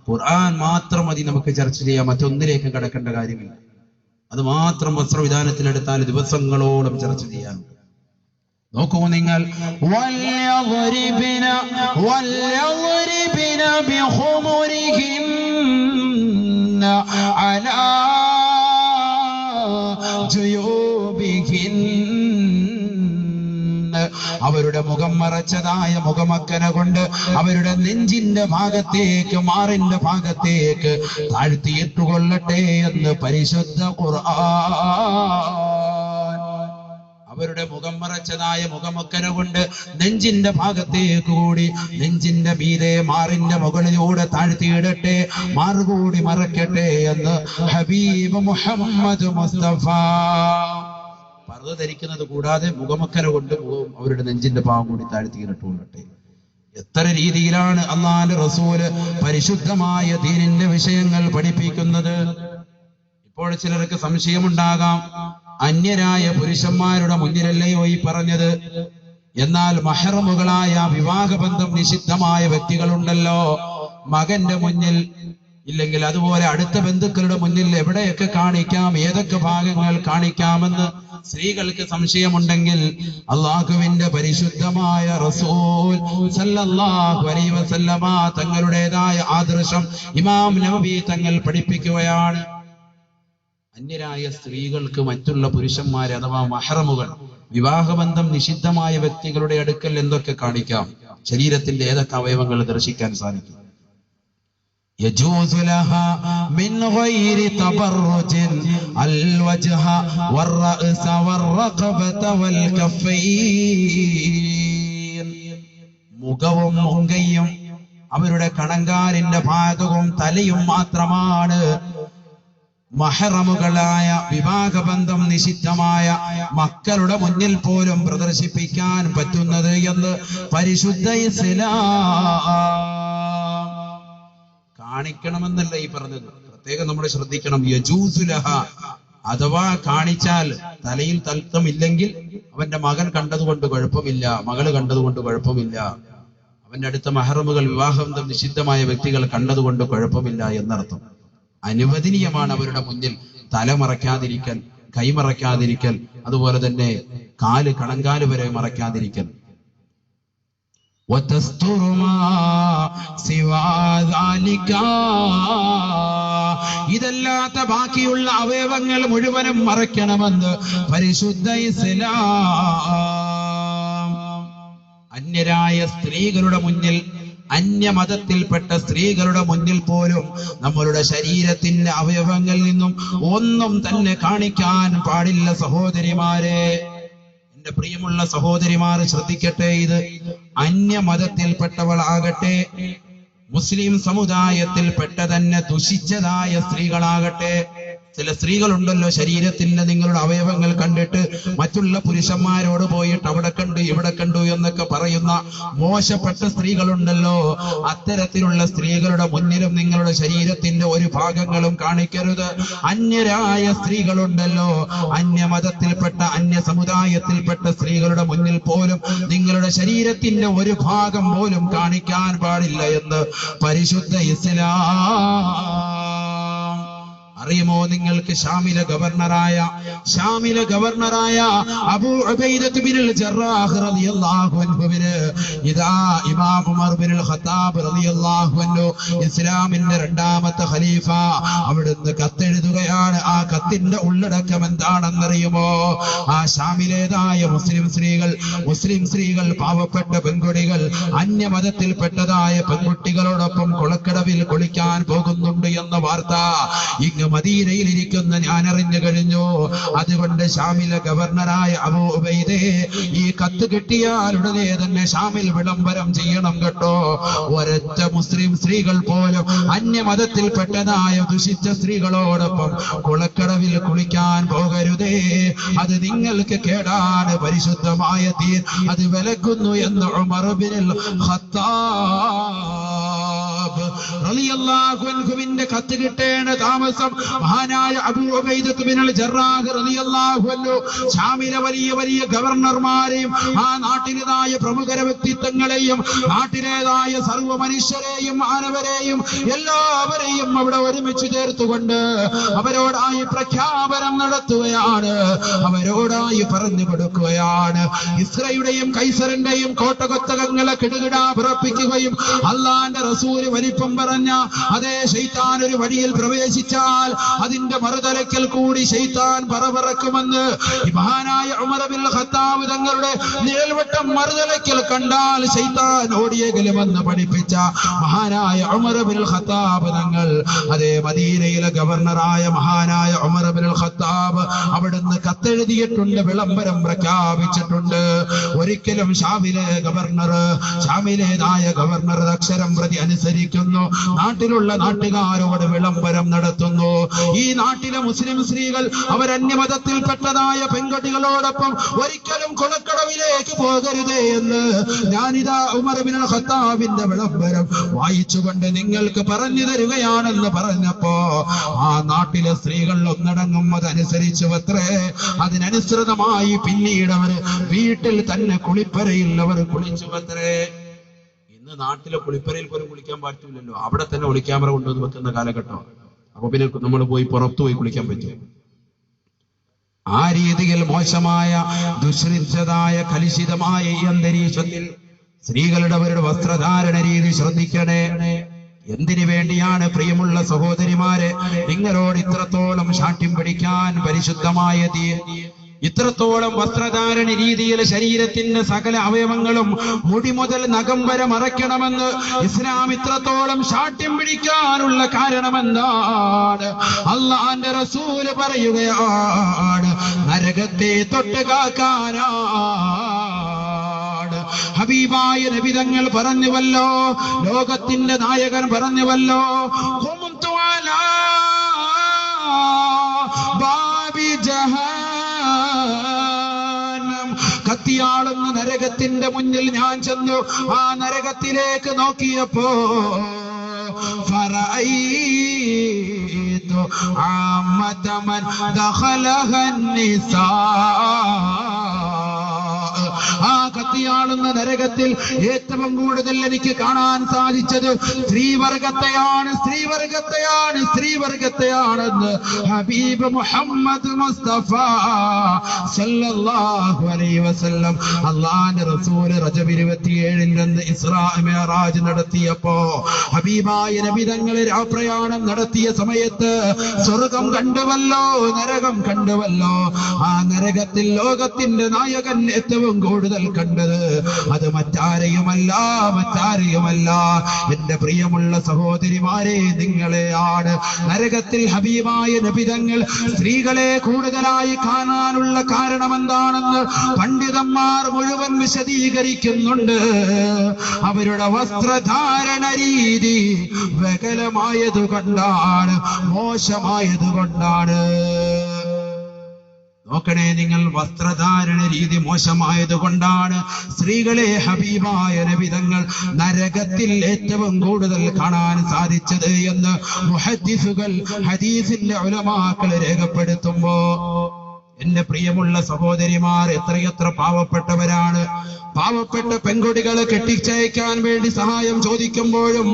ഖുർആൻ മാത്രം മതി നമുക്ക് ചർച്ച ചെയ്യാം. മറ്റൊന്നിലേക്ക് കടക്കേണ്ട കാര്യമില്ല. അത് മാത്രം വസ്ത്രവിധാനത്തിലെടുത്താൽ ദിവസങ്ങളോളം ചർച്ച ചെയ്യാനുണ്ട്. നോക്കൂ നിങ്ങൾ, അവരുടെ മുഖം മറച്ചതായ മുഖമക്കന കൊണ്ട് അവരുടെ നെഞ്ചിന്റെ ഭാഗത്തേക്ക് മാറിന്റെ ഭാഗത്തേക്ക് താഴ്ത്തിയിട്ടുകൊള്ളട്ടെ എന്ന് പരിശുദ്ധ ഖുർആൻ. അവരുടെ മുഖം മറച്ചതായ മുഖമക്കന കൊണ്ട് നെഞ്ചിന്റെ ഭാഗത്തേക്ക് കൂടി നെഞ്ചിന്റെ മീതെ മാറിന്റെ മുകളിലൂടെ താഴ്ത്തിയിടട്ടെ, മാറുകൂടി മറക്കട്ടെ എന്ന് ഹബീബ് മുഹമ്മദ് മുസ്തഫ. പർദ്ദ ധരിക്കുന്നത് കൂടാതെ മുഖമക്കര കൊണ്ട് അവരുടെ നെഞ്ചിന്റെ ഭാഗം കൂടി താഴ്ത്തിയിട്ടോളട്ടെ. എത്ര രീതിയിലാണ് അല്ലാഹുവിന്റെ റസൂല് പരിശുദ്ധമായ ദീനിന്റെ വിഷയങ്ങൾ പഠിപ്പിക്കുന്നത്. ഇപ്പോൾ ചിലർക്ക് സംശയമുണ്ടാകാം, അന്യരായ പുരുഷന്മാരുടെ മുന്നിലല്ലയോ ഈ പറഞ്ഞത്? എന്നാൽ മഹ്റമുകളായ വിവാഹബന്ധം നിഷിദ്ധമായ വ്യക്തികളുണ്ടല്ലോ, മകന്റെ മുന്നിൽ ഇല്ലെങ്കിൽ അതുപോലെ അടുത്ത ബന്ധുക്കളുടെ മുന്നിൽ എവിടെയൊക്കെ കാണിക്കാം, ഏതൊക്കെ ഭാഗങ്ങൾ കാണിക്കാമെന്ന് സ്ത്രീകൾക്ക് സംശയമുണ്ടെങ്കിൽ അള്ളാഹുവിന്റെ പരിശുദ്ധമായ റസൂൽ സല്ലല്ലാഹു അലൈഹി വസല്ലമ തങ്ങളുടേതായ ആദർശം ഇമാം നബവി തങ്ങൾ പഠിപ്പിക്കുകയാണ്. അന്യരായ സ്ത്രീകൾക്ക് മറ്റുള്ള പുരുഷന്മാരെ അഥവാ മഹ്റമുകൾ, വിവാഹബന്ധം നിഷിദ്ധമായ വ്യക്തികളുടെ അടുക്കൽ എന്തൊക്കെ കാണിക്കാം, ശരീരത്തിന്റെ ഏതൊക്കെ അവയവങ്ങൾ ദർശിക്കാൻ സാധിക്കും? يجوز لها من غير تبرج الوجه والرأس والرقبة والكفين. മുഖവും മുങ്കയും അവരുടെ കണങ്കാലിന്റെ ഭാഗവും തലയും മാത്രമാണ് മഹ്റമുകളായ വിവാഹബന്ധം നിഷിദ്ധമായ മക്കളുടെ മുന്നിൽ പോലും പ്രദർശിപ്പിക്കാൻ പറ്റുന്നത് എന്ന് പരിശുദ്ധ ഇസ്ലാം. കാണിക്കണമെന്നല്ല ഈ പറഞ്ഞത്, പ്രത്യേകം നമ്മൾ ശ്രദ്ധിക്കണം. യജൂസു ലഹ, അഥവാ കാണിച്ചാൽ തലയിൽ തൽക്കമില്ലെങ്കിൽ അവന്റെ മകൻ കണ്ടതുകൊണ്ട് കുഴപ്പമില്ല, മകള് കണ്ടതുകൊണ്ട് കുഴപ്പമില്ല, അവന്റെ അടുത്ത മഹ്റമുകൾ വിവാഹബന്ധം നിഷിദ്ധമായ വ്യക്തികൾ കണ്ടതുകൊണ്ട് കുഴപ്പമില്ല എന്നർത്ഥം. അനുവദനീയമാണ് അവരുടെ മുന്നിൽ തല മറയ്ക്കാതിരിക്കൽ, കൈ മറയ്ക്കാതിരിക്കൽ, അതുപോലെ തന്നെ കാല് കണങ്കാല് വരെ മറയ്ക്കാതിരിക്കൽ. ഇതല്ലാത്ത ബാക്കിയുള്ള അവയവങ്ങൾ മുഴുവനും മറയ്ക്കണമെന്ന് പരിശുദ്ധ ഇസ്ലാം. അന്യരായ സ്ത്രീകളുടെ മുന്നിൽ അന്യമതത്തിൽപ്പെട്ട സ്ത്രീകളുടെ മുന്നിൽ പോലും നമ്മളുടെ ശരീരത്തിന്റെ അവയവങ്ങളിൽ നിന്നും ഒന്നും തന്നെ കാണിക്കാൻ പാടില്ല സഹോദരിമാരെ. എന്റെ പ്രിയമുള്ള സഹോദരിമാർ ശ്രദ്ധിക്കട്ടെ, ഇത് അന്യമതത്തിൽപ്പെട്ടവളാകട്ടെ, മുസ്ലിം സമുദായത്തിൽപ്പെട്ട തന്നെ ദുഷിച്ചതായ സ്ത്രീകളാകട്ടെ, ചില സ്ത്രീകളുണ്ടല്ലോ ശരീരത്തിന്റെ നിങ്ങളുടെ അവയവങ്ങൾ കണ്ടിട്ട് മറ്റുള്ള പുരുഷന്മാരോട് പോയിട്ട് അവിടെ കണ്ടു ഇവിടെ കണ്ടു എന്നൊക്കെ പറയുന്ന മോശപ്പെട്ട സ്ത്രീകളുണ്ടല്ലോ. അത്തരത്തിലുള്ള സ്ത്രീകളുടെ മുന്നിലും നിങ്ങളുടെ ശരീരത്തിന്റെ ഒരു ഭാഗങ്ങളും കാണിക്കരുത്. അന്യരായ സ്ത്രീകളുണ്ടല്ലോ, അന്യമതത്തിൽപ്പെട്ട അന്യ സമുദായത്തിൽപ്പെട്ട സ്ത്രീകളുടെ മുന്നിൽ പോലും നിങ്ങളുടെ ശരീരത്തിന്റെ ഒരു ഭാഗം പോലും കാണിക്കാൻ പാടില്ല എന്ന് പരിശുദ്ധ ഇസ്ലാം. അറിയുമോ നിങ്ങൾക്ക് ഷാമിലെ ഗവർണറായ അബൂ ഉബൈദത്ത് ബിനുൽ ജറാഹ് റളിയല്ലാഹു അൻഹുവിന് ഇദാ ഇമാം ഉമർ ബിനുൽ ഖത്താബ് റളിയല്ലാഹു അൻഹു ഇസ്ലാമിന്റെ രണ്ടാമത്തെ ഖലീഫ അവിടുന്ന് കത്തെഴുതുകയാണ്. ആ കത്തിന്റെ ഉള്ളടക്കം എന്താണെന്നറിയുമോ? ആ ഷാമിലേതായ മുസ്ലിം സ്ത്രീകൾ പാവപ്പെട്ട പെൺകുട്ടികൾ അന്യമതത്തിൽപ്പെട്ടതായ പെൺകുട്ടികളോടൊപ്പം കുളക്കടവിൽ കുളിക്കാൻ പോകുന്നുണ്ട് എന്ന വാർത്ത ഇങ്ങ് മദീനയിൽ ഇരിക്കുന്ന ഞാൻ അറിഞ്ഞു കഴിഞ്ഞു. അതുകൊണ്ട് ഷാമിലെ ഗവർണറായ അബൂ ഉബൈദേ, ഈ കത്ത് കിട്ടിയാൽ ഉടനെ തന്നെ ഷാമിൽ വിളംബരം ചെയ്യണം കേട്ടോ. ഒരൊറ്റ മുസ്ലിം സ്ത്രീകൾ പോലും അന്യമതത്തിൽപ്പെട്ടതായ ദുഷിച്ച സ്ത്രീകളോടൊപ്പം കുളക്കടവിൽ കുളിക്കാൻ പോകരുതേ, അത് നിങ്ങൾക്ക് കേടാണ്, പരിശുദ്ധമായ ദീൻ അത് വിലക്കുന്നു എന്ന് ഉമർ ബിനുൽ ഖത്താബ് റളിയല്ലാഹു അൻഹുവിന്റെ കത്ത് കിട്ടേണ്ട താമസം മഹാനായ അബൂ ഉബൈദത്ത് ബിനുൽ ജറാഹ് റളിയല്ലാഹു അൻഹു ഷാമിലെ വലിയ ഗവർണർമാരെയും ആ നാട്ടിലേതായ പ്രമുഖ വ്യക്തിത്വങ്ങളെയും നാട്ടിലേതായ സർവ്വ മനുഷ്യരെയും മാനവരെയും എല്ലാവരെയും അവിടെ ഒരുമിച്ച് ചേർത്തുകൊണ്ട് അവരോടായി പ്രഖ്യാപനം നടത്തുകയാണ്, അവരോടായി പറഞ്ഞു കൊടുക്കുകയാണ്. ഇസ്രയുടെയും കൈസറിന്റെയും കോട്ടകൊത്തകങ്ങളെ കിടുകിടാ പിറപ്പിക്കുകയും അള്ളാന്റെ റസൂല് വലിപ്പം പറഞ്ഞ അതേ ശൈത്താൻ ഒരു വഴിയിൽ പ്രവേശിച്ചാൽ അതിന്റെ മറുതലയ്ക്കൽ കൂടി ശൈത്താൻ പറവറക്കുമെന്ന് മഹാനായ ഉമർ ബിനുൽ ഖത്താബ് തങ്ങളുടെ നിഴൽവട്ടം മറുതലയ്ക്കൽ കണ്ടാൽ ശൈത്താൻ ഓടിയെങ്കിലുമെന്ന് പഠിപ്പിച്ച മഹാനായ ഉമർ ബിനുൽ ഖത്താബ് തങ്ങൾ അതേ മദീനയിലെ ഗവർണറായ മഹാനായ ഉമർ ബിനുൽ ഖത്താബ് അവിടുന്ന് കത്തെഴുതിയിട്ടുണ്ട്, വിളംബരം പ്രഖ്യാപിച്ചിട്ടുണ്ട്. ഒരിക്കലും ഷാമിലേതായ ഗവർണർ അക്ഷരം പ്രതി അനുസരിക്കുന്നു, നാട്ടിലുള്ള നാട്ടുകാരോട് വിളംബരം നടത്തുന്നു. ഈ നാട്ടിലെ മുസ്ലിം സ്ത്രീകൾ അവരന്യമതത്തിൽപ്പെട്ടതായ പെൺകുട്ടികളോടൊപ്പം ഒരിക്കലും കുളക്കടവിലേക്ക് പോകരുതേ എന്ന് ഞാനിതാ ഉമർ ബിനുൽ ഖത്താബിന്റെ വിളംബരം വായിച്ചുകൊണ്ട് നിങ്ങൾക്ക് പറഞ്ഞു തരികയാണെന്ന് പറഞ്ഞപ്പോ ആ നാട്ടിലെ സ്ത്രീകൾ ഒന്നടങ്കം അതനുസരിച്ചു അത്രേ. അതിനനുസൃതമായി പിന്നീട് അവർ വീട്ടിൽ തന്നെ കുളിപ്പരയിൽ അവർ കുളിച്ചു അത്രേ. ഇന്ന് നാട്ടിലെ കുളിപ്പരയിൽ പോലും കുളിക്കാൻ പറ്റില്ലല്ലോ, അവിടെ തന്നെ ഒളിക്യാമറ കൊണ്ടുവന്ന് വെക്കുന്ന കാലഘട്ടം. അപ്പൊ പിന്നെ നമ്മൾ പോയി പുറത്തു പോയി കുളിക്കാൻ പറ്റും? ആ രീതിയിൽ മോശമായ ദുശ്രിതമായ കലുഷിതമായ ഈ അന്തരീക്ഷത്തിൽ സ്ത്രീകളുടെ അവരുടെ വസ്ത്രധാരണ രീതി ശ്രദ്ധിക്കണേ. എന്തിനു വേണ്ടിയാണ് പ്രിയമുള്ള സഹോദരിമാരെ നിങ്ങളോട് ഇത്രത്തോളം ശാഠ്യം പിടിക്കാൻ പരിശുദ്ധമായ ദീൻ? ഇത്രത്തോളം വസ്ത്രധാരണ രീതിയിൽ ശരീരത്തിന്റെ സകല അവയവങ്ങളും മുടി മുതൽ നഖം വരെ മറയ്ക്കണമെന്ന് ഇസ്ലാം ഇത്രത്തോളം ശാഠ്യം പിടിക്കാനുള്ള കാരണമെന്താണ്? അള്ളാന്റെ റസൂല് പറയുകയാണ്, നരകത്തെ തൊട്ട് കാക്കാനാണ്. ഹബീബായ നബി തങ്ങൾ പറഞ്ഞുവല്ലോ, ലോകത്തിന്റെ നായകൻ പറഞ്ഞുവല്ലോ, കത്തിയാളുന്ന നരകത്തിന്റെ മുന്നിൽ ഞാൻ ചെന്നു. ആ നരകത്തിലേക്ക് നോക്കിയപ്പോ ഫറഅയ്തു അമ്മത മൻ ദഖലഹ നിസാ. ആ കത്തിയാളുന്ന നരകത്തിൽ ഏറ്റവും കൂടുതൽ എനിക്ക് കാണാൻ സാധിച്ചത് സ്ത്രീവർഗത്തെയാണെന്ന് ഹബീബ് മുഹമ്മദ് മുസ്തഫ സല്ലല്ലാഹു അലൈഹി വസല്ലം അല്ലാഹുവിന്റെ റസൂൽ റജബ് 27 ഇസ്രാ മിഅ്റാജ് നടത്തിയപ്പോ ഹബീബായ നബി തങ്ങൾ പ്രയാണം നടത്തിയ സമയത്ത് സ്വർഗം കണ്ടുവല്ലോ, നരകം കണ്ടുവല്ലോ. ആ നരകത്തിൽ ലോകത്തിന്റെ നായകൻ ഏറ്റവും കൂടുതൽ കണ്ടത് അത് മറ്റാരെയുമല്ല എന്റെ പ്രിയമുള്ള സഹോദരിമാരെ, നിങ്ങളെയാണ്. നരകത്തിൽ ഹബീബായ നബി തങ്ങൾ സ്ത്രീകളെ കൂടുതലായി കാണാനുള്ള കാരണം എന്താണെന്ന് പണ്ഡിതന്മാർ മുഴുവൻ വിശദീകരിക്കുന്നുണ്ട്. അവരുടെ വസ്ത്രധാരണ രീതി വികലമായതുകൊണ്ടാണ്, മോശമായതുകൊണ്ടാണ്. നോക്കണേ നിങ്ങൾ, വസ്ത്രധാരണ രീതി മോശമായതുകൊണ്ടാണ് സ്ത്രീകളെ ഹബീബായ നബി തങ്ങൾ നരകത്തിൽ ഏറ്റവും കൂടുതൽ കാണാൻ സാധിച്ചത് എന്ന് മുഹദ്ദിസുകൾ, ഹദീസിന്റെ ഉലമാക്കൾ രേഖപ്പെടുത്തുമ്പോ, എന്റെ പ്രിയമുള്ള സഹോദരിമാർ, എത്രയെത്ര പാവപ്പെട്ടവരാണ്. പാവപ്പെട്ട പെൺകുട്ടികളെ കെട്ടിച്ചയക്കാൻ വേണ്ടി സഹായം ചോദിക്കുമ്പോഴും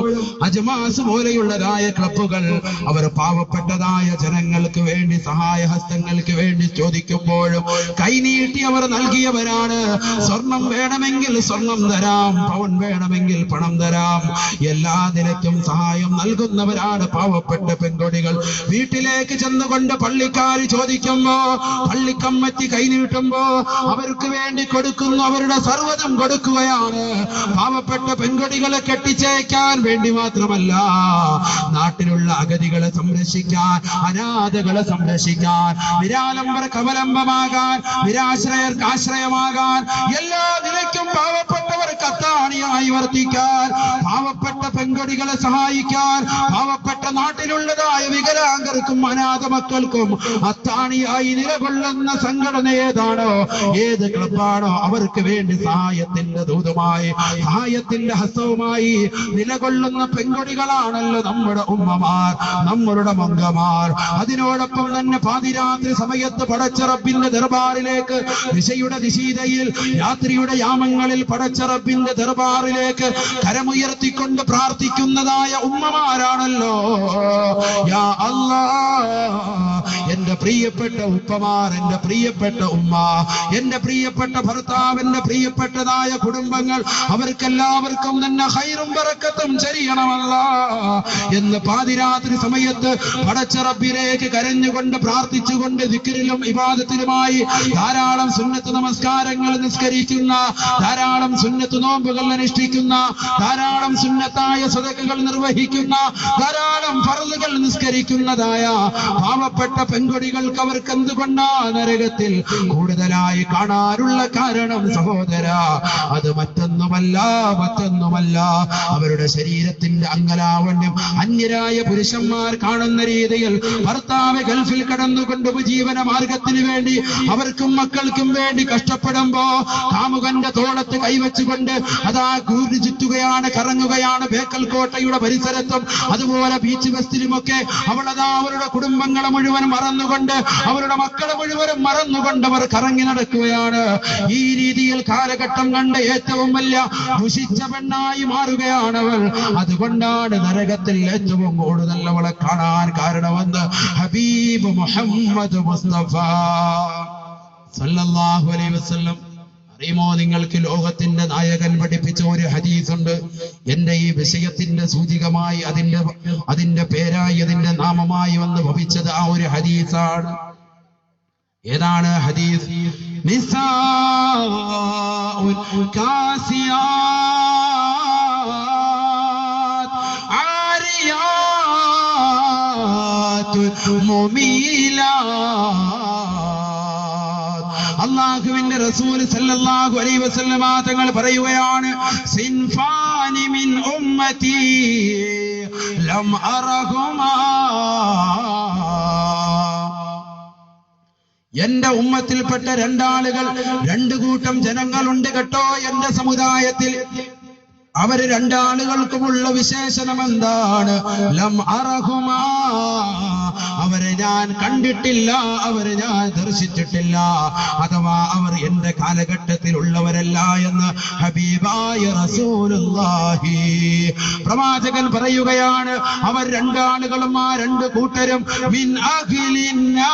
അജ്മാസ് പോലെയുള്ളതായ ക്ലബ്ബുകൾ അവർ പാവപ്പെട്ടതായ ജനങ്ങൾക്ക് വേണ്ടി, സഹായഹസ്തങ്ങൾക്ക് വേണ്ടി ചോദിക്കുമ്പോഴും കൈനീട്ടി അവർ നൽകിയവരാണ്. സ്വർണം വേണമെങ്കിൽ സ്വർണം തരാം, പവൻ വേണമെങ്കിൽ പണം തരാം, എല്ലാ നിലയ്ക്കും സഹായം നൽകുന്നവരാണ് പാവപ്പെട്ട പെൺകുട്ടികൾ. വീട്ടിലേക്ക് ചെന്നുകൊണ്ട് പള്ളിക്കാർ ചോദിക്കുമ്പോ, പള്ളിക്കമ്മറ്റി കൈനീട്ടുമ്പോ അവർക്ക് വേണ്ടി കൊടുക്കുന്നു, അവരുടെ സർവ്വതും കൊടുക്കുകയാണ്. പാവപ്പെട്ട പെൺകുട്ടികളെ കെട്ടിച്ചയക്കാൻ വേണ്ടി മാത്രമല്ല, നാട്ടിലുള്ള അഗതികളെ സംരക്ഷിക്കാൻ, അനാഥകളെ സംരക്ഷിക്കാൻ, നിരാലംബർക്ക് അവലംബമാകാൻ, നിരാശ്രയർക്ക് ആശ്രയമാകാൻ, എല്ലാ നിലയ്ക്കും പാവപ്പെട്ടവർക്ക് അത്താണിയായി വർത്തിക്കാൻ, പാവപ്പെട്ട പെൺകുട്ടികളെ സഹായിക്കാൻ, പാവപ്പെട്ട നാട്ടിലുള്ളതായ വികലാംഗർക്കും അനാഥ മക്കൾക്കും അത്താണിയായി നിലകൊള്ളുന്ന സംഘടന ഏതാണോ, ഏത് ക്ലബാണോ, അവർക്ക് വേണ്ടി സഹായത്തിന്റെ ദൂതമായി, സഹായത്തിന്റെ ഹസ്തവുമായി നിലകൊള്ളുന്ന പെൺകുട്ടികളാണല്ലോ നമ്മുടെ ഉമ്മമാർ, നമ്മളുടെ മംഗമാർ. അതിനോടൊപ്പം തന്നെ പാതിരാത്രി സമയത്ത് പടച്ച റബ്ബിന്റെ ദർബാറിലേക്ക്, ദിശയുടെ ദിശീതയിൽ രാത്രിയുടെ യാമങ്ങളിൽ പടച്ച റബ്ബിന്റെ ദർബാറിലേക്ക് കരമുയർത്തിക്കൊണ്ട് പ്രാർത്ഥിക്കുന്നതായ ഉമ്മമാരാണല്ലോ. യാ അല്ലാഹ്, എന്റെ പ്രിയപ്പെട്ട ഉപ്പമാർ, എന്റെ പ്രിയപ്പെട്ട ഉമ്മ, എന്റെ പ്രിയപ്പെട്ട ഭർത്താവ്, എന്റെ പ്രിയപ്പെട്ടതായ കുടുംബങ്ങൾ, അവർക്കെല്ലാവർക്കും തന്നെ ഖൈറും ബറക്കത്തും ചൊരിയണമല്ല എന്ന് പാതിരാത്രി സമയത്ത് പടച്ച റബ്ബിലേക്ക് കരഞ്ഞുകൊണ്ട് പ്രാർത്ഥിച്ചുകൊണ്ട് ദിക്റിലും ഇബാദത്തിലുമായി ധാരാളം സുന്നത്ത് നമസ്കാരങ്ങൾ നിസ്കരിക്കുന്ന, ധാരാളം സുന്നത്ത് നോമ്പുകൾ അനുഷ്ഠിക്കുന്ന, ധാരാളം സുന്നത്തായ സദഖകൾ നിർവഹിക്കുന്ന, ധാരാളം ഫർളുകൾ നിസ്കരിക്കുന്നതായ പാവപ്പെട്ട പെൺകുട്ടികൾക്ക് അവർക്ക് എന്തുകൊണ്ടാ നരകത്തിൽ കൂടുതലായി കാണാനുള്ള കാരണം സഹോദര, അത് മറ്റൊന്നുമല്ല അവരുടെ ശരീരത്തിന്റെ അംഗലാവണ്യം അന്യരായ പുരുഷന്മാർ കാണുന്ന രീതിയിൽ ഭർത്താവ് ഗൾഫിൽ കടന്നുകൊണ്ട് ഉപജീവന മാർഗത്തിന് വേണ്ടി അവർക്കും മക്കൾക്കും വേണ്ടി കഷ്ടപ്പെടുമ്പോ കാമുകന്റെ തോളത്ത് കൈവച്ചുകൊണ്ട് അതാ കൂടി ചുറ്റുകയാണ്, കറങ്ങുകയാണ്. ബേക്കൽ കോട്ടയുടെ പരിസരത്തും അതുപോലെ ബീച്ച് ബസ്റ്റിലുമൊക്കെ അവളതാ അവരുടെ കുടുംബങ്ങളെ മുഴുവൻ മറന്നുകൊണ്ട്, അവരുടെ മക്കളെ മുഴുവനും മറന്നുകൊണ്ട് അവർ കറങ്ങി നടക്കുകയാണ്. ഈ രീതിയിൽ കാലഘട്ടം കണ്ട ഏറ്റവും വലിയ ദുഷിച്ച പെണ്ണായി മാറുകയാണവൾ. അതുകൊണ്ടാണ് നരകത്തിൽ ഏറ്റവും കൂടുതൽ അവളെ കാണാൻ കാരണമെന്ന് ഹബീബ് മുഹമ്മദ് മുസ്തഫ സല്ലല്ലാഹു അലൈഹി വസല്ലം. അറിയുമോ നിങ്ങൾക്ക്, ലോകത്തിന്റെ നായകൻ പഠിപ്പിച്ച ഒരു ഹദീസ് ഉണ്ട്. എന്റെ ഈ വിഷയത്തിന്റെ സൂചികമായി, അതിന്റെ പേരായി, അതിന്റെ നാമമായി വന്ന് ഭവിച്ചത് ആ ഒരു ഹദീസാണ്. ഏതാണ് ഹദീസ്? നിസാഉൻ കാസിയാത് ആരിയാത് മുമീലാത്. അല്ലാഹുവിന്റെ റസൂൽ സല്ലല്ലാഹു അലൈഹി വസല്ലമ തങ്ങൾ പറയുകയാണ്, സിൻഫാനി മിൻ ഉമ്മതി ലം അറഹുമാ, എന്റെ ഉമ്മത്തിൽപ്പെട്ട രണ്ടാളുകൾ, രണ്ടു കൂട്ടം ജനങ്ങളുണ്ട് കേട്ടോ എന്റെ സമുദായത്തിൽ. അവർ രണ്ടാളുകൾക്കുമുള്ള വിശേഷണം എന്താണ്? ലം അറഹുമാ, അവരെ ഞാൻ കണ്ടിട്ടില്ല, അവരെ ഞാൻ ദർശിച്ചിട്ടില്ല, അഥവാ അവർ എന്റെ കാലഘട്ടത്തിൽ ഉള്ളവരല്ല എന്ന് ഹബീബായ റസൂലുള്ളാഹി പ്രവാചകൻ പറയുകയാണ്. അവർ രണ്ടാളുകളും, ആ രണ്ട് കൂട്ടരും മിൻ അഖിലിന്നാർ,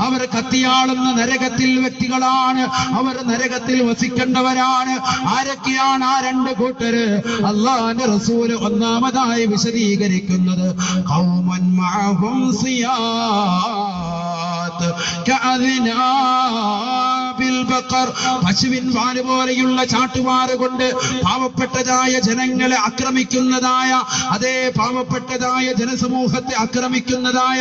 അവർ കത്തിയാളുന്ന നരകത്തിൽ വ്യക്തികളാണ്, അവർ നരകത്തിൽ വസിക്കേണ്ടവരാണ്. ആരൊക്കെയാണ് ആ രണ്ട് കൂട്ടര്? അല്ലാഹുവിന്റെ റസൂൽ ഒന്നാമതായി വിശദീകരിക്കുന്നത്, ഖൗമൻ മഅഹും സിയാത്ത് കഅദ്നാബിൽ ബഖർ, പശുവിൻ വാല് പോലെയുള്ള ചാട്ടുവാറ് കൊണ്ട് പാവപ്പെട്ടതായ ജനങ്ങളെ ആക്രമിക്കുന്നതായ, അതേ പാവപ്പെട്ടതായ ജനസമൂഹത്തെ ആക്രമിക്കുന്നതായ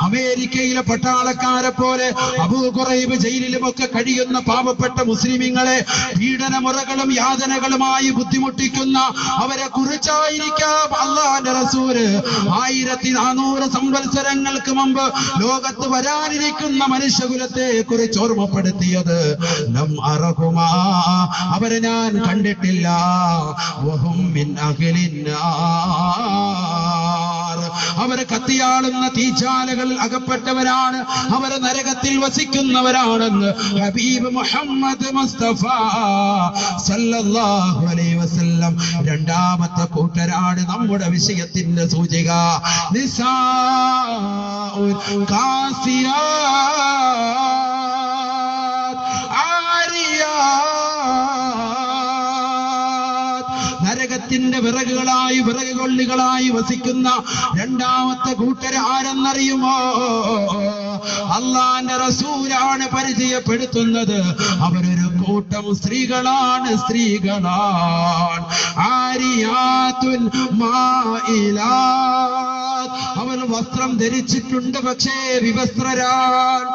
അമേരിക്കയിലെ പട്ടാളക്കാരെ പോലെ അബൂ ഖുറൈബ് ജയിലിലുമൊക്കെ കഴിയുന്ന പാവപ്പെട്ട മുസ്ലിമീങ്ങളെ പീഡനമുറകളും യാതനകളുമായി ബുദ്ധിമുട്ടിക്കുന്ന അവരെ കുറിച്ചായിരിക്കാം അല്ലാഹുവിന്റെ റസൂല് 1400 സംവത്സരങ്ങൾക്ക് മുമ്പ് ലോകത്ത് വരാനിരിക്കുന്ന മനുഷ്യകുലത്തെ കുറിച്ച് ഓർമ്മപ്പെടുത്തിയത്. ലം അറഹുമാ, അവരെ ഞാൻ കണ്ടിട്ടില്ല. വഹും മിൻ അഹ്ലിൻ നാർ, അവരെ കത്തിയാളുന്ന തീജ്വാലകളിൽ അകപ്പെട്ടവരാണ്, അവരെ നരകത്തിൽ വസിക്കുന്നവരാണെന്ന് ഹബീബ് മുഹമ്മദ് മുസ്തഫ സല്ലല്ലാഹു അലൈഹി വസല്ലം. രണ്ടാമത്തെ കൂട്ടരാണ് നമ്മുടെ വിഷയത്തിന്റെ സൂചിക. നിസാഉൽ കാസിയാത് ആരിയാത്, നരകത്തിന്റെ വിറകുകളായി വിറകുകൊള്ളികളായി വസിക്കുന്ന രണ്ടാമത്തെ കൂട്ടർ ആരെന്നറിയുമോ? അള്ളാന്റെ റസൂലാണ് പരിചയപ്പെടുത്തുന്നത്. അവരൊരു കൂട്ടം സ്ത്രീകളാണ്. ആരിയാത്തുൻ മായിലാത്ത്, അവർ വസ്ത്രം ധരിച്ചിട്ടുണ്ട് പക്ഷേ വിവസ്ത്രരാണ്.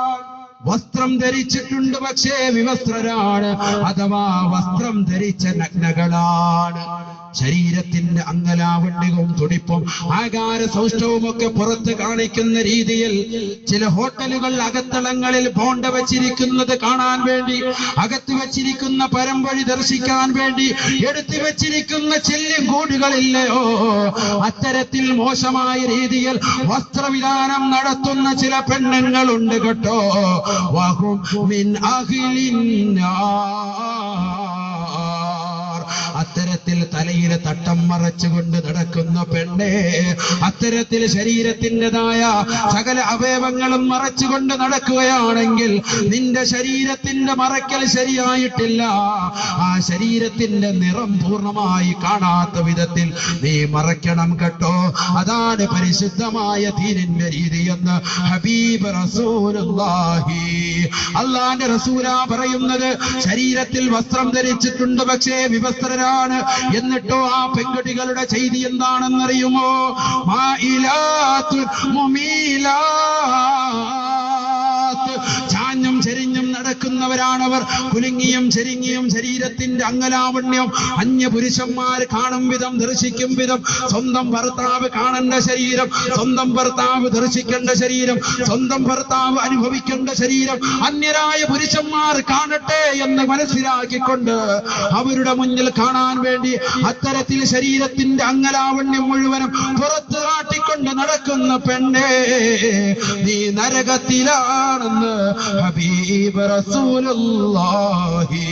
വസ്ത്രം ധരിച്ചിട്ടുണ്ട് പക്ഷേ വിവസ്ത്രരാണ്, അഥവാ വസ്ത്രം ധരിച്ച നഗ്നകളാണ്. ശരീരത്തിന്റെ അംഗലാവണ്യവും തുടിപ്പും ആകാര സൗഷ്ഠവും ഒക്കെ പുറത്ത് കാണിക്കുന്ന രീതിയിൽ ചില ഹോട്ടലുകൾ അകത്തളങ്ങളിൽ ബോണ്ട വെച്ചിരിക്കുന്നത് കാണാൻ വേണ്ടി, അകത്ത് വെച്ചിരിക്കുന്ന പരമ്പഴി ദർശിക്കാൻ വേണ്ടി എടുത്തു വെച്ചിരിക്കുന്ന ചെല്ലും കൂടുകളില്ലയോ, അത്തരത്തിൽ മോശമായ രീതിയിൽ വസ്ത്രവിധാനം നടത്തുന്ന ചില പെണ്ണുങ്ങളുണ്ട് കേട്ടോ. വഹും മിൻ അഹ്ലിൻ നാർ, അത്തരത്തിൽ തലയിലെ തട്ടം മറച്ചുകൊണ്ട് നടക്കുന്ന പെണ്ണെ, അത്തരത്തിൽ ശരീരത്തിൻ്റെതായ സകല അവയവങ്ങളും മറച്ചുകൊണ്ട് നടക്കുകയാണെങ്കിൽ നിന്റെ ശരീരത്തിന്റെ മറയ്ക്കൽ ശരിയായിട്ടില്ല. ആ ശരീരത്തിന്റെ നിറം പൂർണ്ണമായി കാണാത്ത വിധത്തിൽ നീ മറയ്ക്കണം കേട്ടോ. അതാണ് പരിശുദ്ധമായ ദീനിന്റെ രീതിയെന്ന് ഹബീബ് റസൂലുള്ളാഹി. അല്ലാഹുവിന്റെ റസൂലാ പറയുന്നത്. ശരീരത്തിൽ വസ്ത്രം ധരിച്ചിട്ടുണ്ട് പക്ഷേ വിവസ്ത്രരാണ്. എന്നിട്ടോ ആ പെൺകുട്ടികളുടെ ചെയ്തി എന്താണെന്നറിയുമോ? മായിലാത്തുൻ മുമീലാത്ത്, ചാഞ്ഞും ചെരിഞ്ഞും നടക്കുന്നവരാണവർ. കുലുങ്ങിയും ചെരിങ്ങിയും ശരീരത്തിന്റെ അംഗലാവണ്യം അന്യപുരുഷന്മാർ കാണും വിധം ദർശിക്കും വിധം സ്വന്തം ഭർത്താവ് കാണേണ്ട ശരീരം, സ്വന്തം ഭർത്താവ് ദർശിക്കേണ്ട ശരീരം, സ്വന്തം ഭർത്താവ് അനുഭവിക്കേണ്ട ശരീരം അന്യരായ പുരുഷന്മാർ കാണട്ടെ എന്ന് മനസ്സിലാക്കിക്കൊണ്ട് അവരുടെ മുന്നിൽ കാണാൻ വേണ്ടി അത്തരത്തിൽ ശരീരത്തിന്റെ അംഗലാവണ്യം മുഴുവനും പുറത്ത് കാട്ടിക്കൊണ്ട് നടക്കുന്ന പെണ്ണേ, നീ നരകത്തിലാണെന്ന് ഹബീബ് റസൂലുള്ളാഹി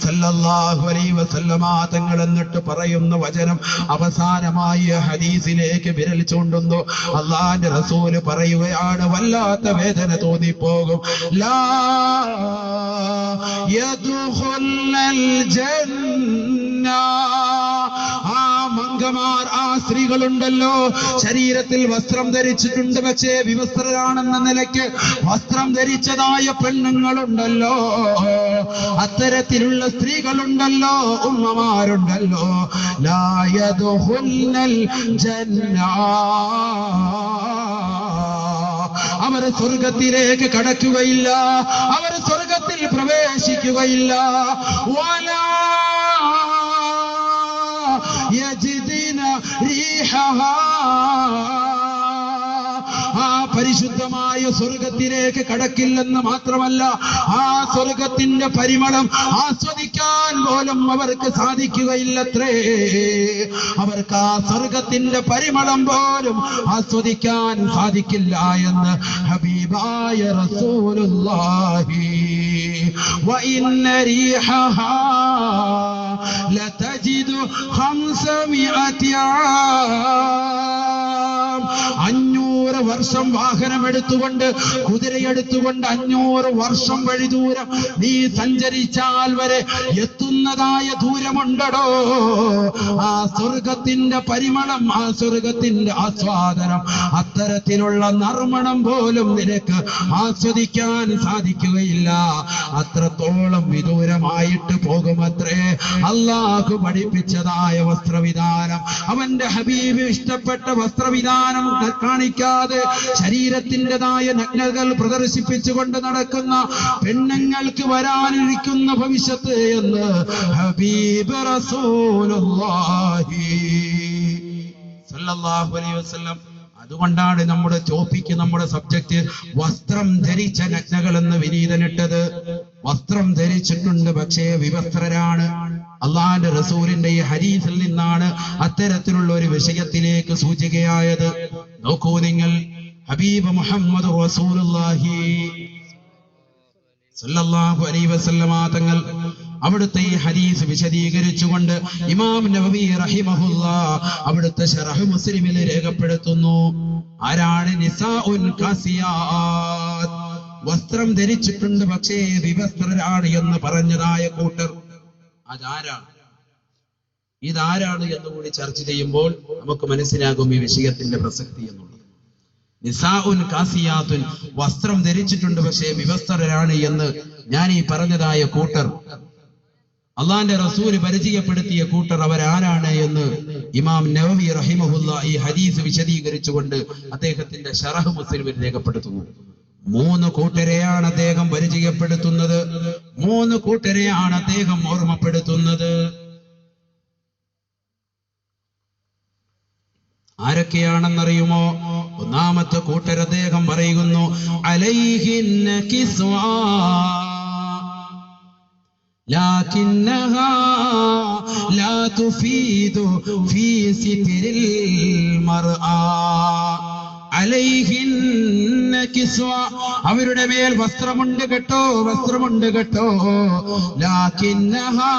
സല്ലല്ലാഹു അലൈഹി വസല്ലമ തങ്ങൾ എന്നിട്ട് പറയുന്ന വചനം അവസാനമായി ഹദീസിലേക്ക് വിരൽ ചൂണ്ടുന്നു. അല്ലാഹുവിന്റെ റസൂല് പറയുകയാണ്, വല്ലാത്ത വേദന തോന്നിപ്പോകും. ലാ യദ്ഖുലുൽ ജന്ന, ആ മംഗമാർ, ആ സ്ത്രീകളുണ്ടല്ലോ, ശരീരത്തിൽ വസ്ത്രം ധരിച്ചിട്ടുണ്ട് പക്ഷേ വിവസ്ത്രരാണെന്ന നിലയ്ക്ക് വസ്ത്രം ധരിച്ചതായ പെണ്ണുങ്ങളുണ്ടല്ലോ, അത്തരത്തിലുള്ള സ്ത്രീകളുണ്ടല്ലോ, ഉമ്മമാരുണ്ടല്ലോ, ലാ യദ്ഖുലുൽ ജന്ന, അവർ സ്വർഗത്തിലേക്ക് കടക്കുകയില്ല, അവർ സ്വർഗത്തിൽ പ്രവേശിക്കുകയില്ല. വലാ യജിദിന റീഹഹാ, ആ പരിശുദ്ധമായ സ്വർഗത്തിലേക്ക് കടക്കില്ലെന്ന് മാത്രമല്ല, ആ സ്വർഗത്തിന്റെ പരിമളം ആസ്വദിക്കാൻ പോലും അവർക്ക് സാധിക്കുകയില്ലത്രേ. അവർക്ക് ആ സ്വർഗത്തിന്റെ പരിമളം പോലും ആസ്വദിക്കാൻ സാധിക്കില്ല എന്ന് ഹബീബായ റസൂലുള്ളാഹി. വഇന്ന റീഹഹാ ലതജിദു 500 ആം, 500 വർഷം വാഹനമെടുത്തുകൊണ്ട് കുതിരയെടുത്തുകൊണ്ട് 500 വർഷം വഴി ദൂരം നീ സഞ്ചരിച്ചാൽ വരെ എത്തുന്നതായ ദൂരമുണ്ടടോ. ആ സ്വർഗത്തിന്റെ പരിമളം, ആ സ്വർഗത്തിന്റെ ആസ്വാദനം, അത്തരത്തിലുള്ള നർമ്മണം പോലും നിനക്ക് ആസ്വദിക്കാൻ സാധിക്കുകയില്ല. അത്രത്തോളം വിദൂരമായിട്ട് പോകുമത്രേ അല്ലാഹു പഠിപ്പിച്ചതായ വസ്ത്രവിധാനം. അവന്റെ ഹബീബ് ഇഷ്ടപ്പെട്ട വസ്ത്രവിധാനം കാണിക്കാതെ ശരീരത്തിൻ്റെതായ നഗ്നതകൾ പ്രദർശിപ്പിച്ചുകൊണ്ട് നടക്കുന്ന പെണ്ണുങ്ങൾക്ക് വരാനിരിക്കുന്ന ഭവിഷ്യത്ത് എന്ന് ഹബീബ് റസൂലുള്ളാഹി സല്ലല്ലാഹു അലൈഹി വസല്ലം. അതുകൊണ്ടാണ് നമ്മുടെ ടോപ്പിക്ക്, നമ്മുടെ സബ്ജക്റ്റ് വസ്ത്രം ധരിച്ച നഗ്നകൾ എന്ന് വിനീതനിട്ടത്. വസ്ത്രം ധരിച്ചിട്ടുണ്ട് പക്ഷേ വിവസ്ത്രരാണ്. അള്ളാന്റെ റസൂലിന്റെ ഈ ഹദീസിൽ നിന്നാണ് അത്തരത്തിലുള്ള ഒരു വിഷയത്തിലേക്ക് സൂചികയായത്. നോക്കൂ നിങ്ങൾ, ഹബീബ് മുഹമ്മദ് റസൂലുള്ളാഹി സല്ലല്ലാഹു അലൈഹി വസല്ലമ തങ്ങൾ അവിടുത്തെ ഈ ഹദീസ് വിശദീകരിച്ചുകൊണ്ട് ഇമാം നവവി റഹിമഹുല്ലാഹ് അവിടുത്തെ ശറഹ് മുസ്ലിമിൽ രേഖപ്പെടുത്തുന്നു. ആരാണ് നിസാഉൻ കാസിയാത്ത്, വസ്ത്രം ധരിച്ചിട്ടുണ്ട് പക്ഷേ വിവസ്ത്രരാണ് എന്ന് പറഞ്ഞതായ കൂട്ടർ? അതാരാണ്, ഇതാരാണ് എന്നുകൂടി ചർച്ച ചെയ്യുമ്പോൾ നമുക്ക് മനസ്സിലാകും ഈ വിഷയത്തിന്റെ പ്രസക്തി എന്നുള്ളത്. നിസാഉൻ കാസിയാത്തുൻ, വസ്ത്രം ധരിച്ചിട്ടുണ്ട് പക്ഷേ വിവസ്ത്രരാണ് എന്ന് ഞാൻ ഈ പറഞ്ഞതായ കൂട്ടർ, അള്ളാന്റെ റസൂല് പരിചയപ്പെടുത്തിയ കൂട്ടർ, അവരാരാണ് എന്ന് ഇമാം നവവി റഹിമഹുല്ലാഹ് ഈ ഹദീസ് വിശദീകരിച്ചുകൊണ്ട് അദ്ദേഹത്തിന്റെ ശറഹ് മുസ്ലിമിൽ രേഖപ്പെടുത്തുന്നു. 3 കൂട്ടരെയാണ് അദ്ദേഹം പരിചയപ്പെടുത്തുന്നത്, 3 കൂട്ടരെയാണ് അദ്ദേഹം ഓർമ്മപ്പെടുത്തുന്നത്. ആരൊക്കെയാണെന്നറിയുമോ? ഒന്നാമത്തെ കൂട്ടർ അദ്ദേഹം പറയുന്നു, അലൈഹിന്ന കിസ്വാ لكنها لا تفيد في ستر المرأة. അലൈഹിന്ന കിസ്വ, അവരുടെ മേൽ വസ്ത്രമുണ്ട് കേട്ടോ, വസ്ത്രമുണ്ട് കേട്ടോ. ലാകിന്നഹാ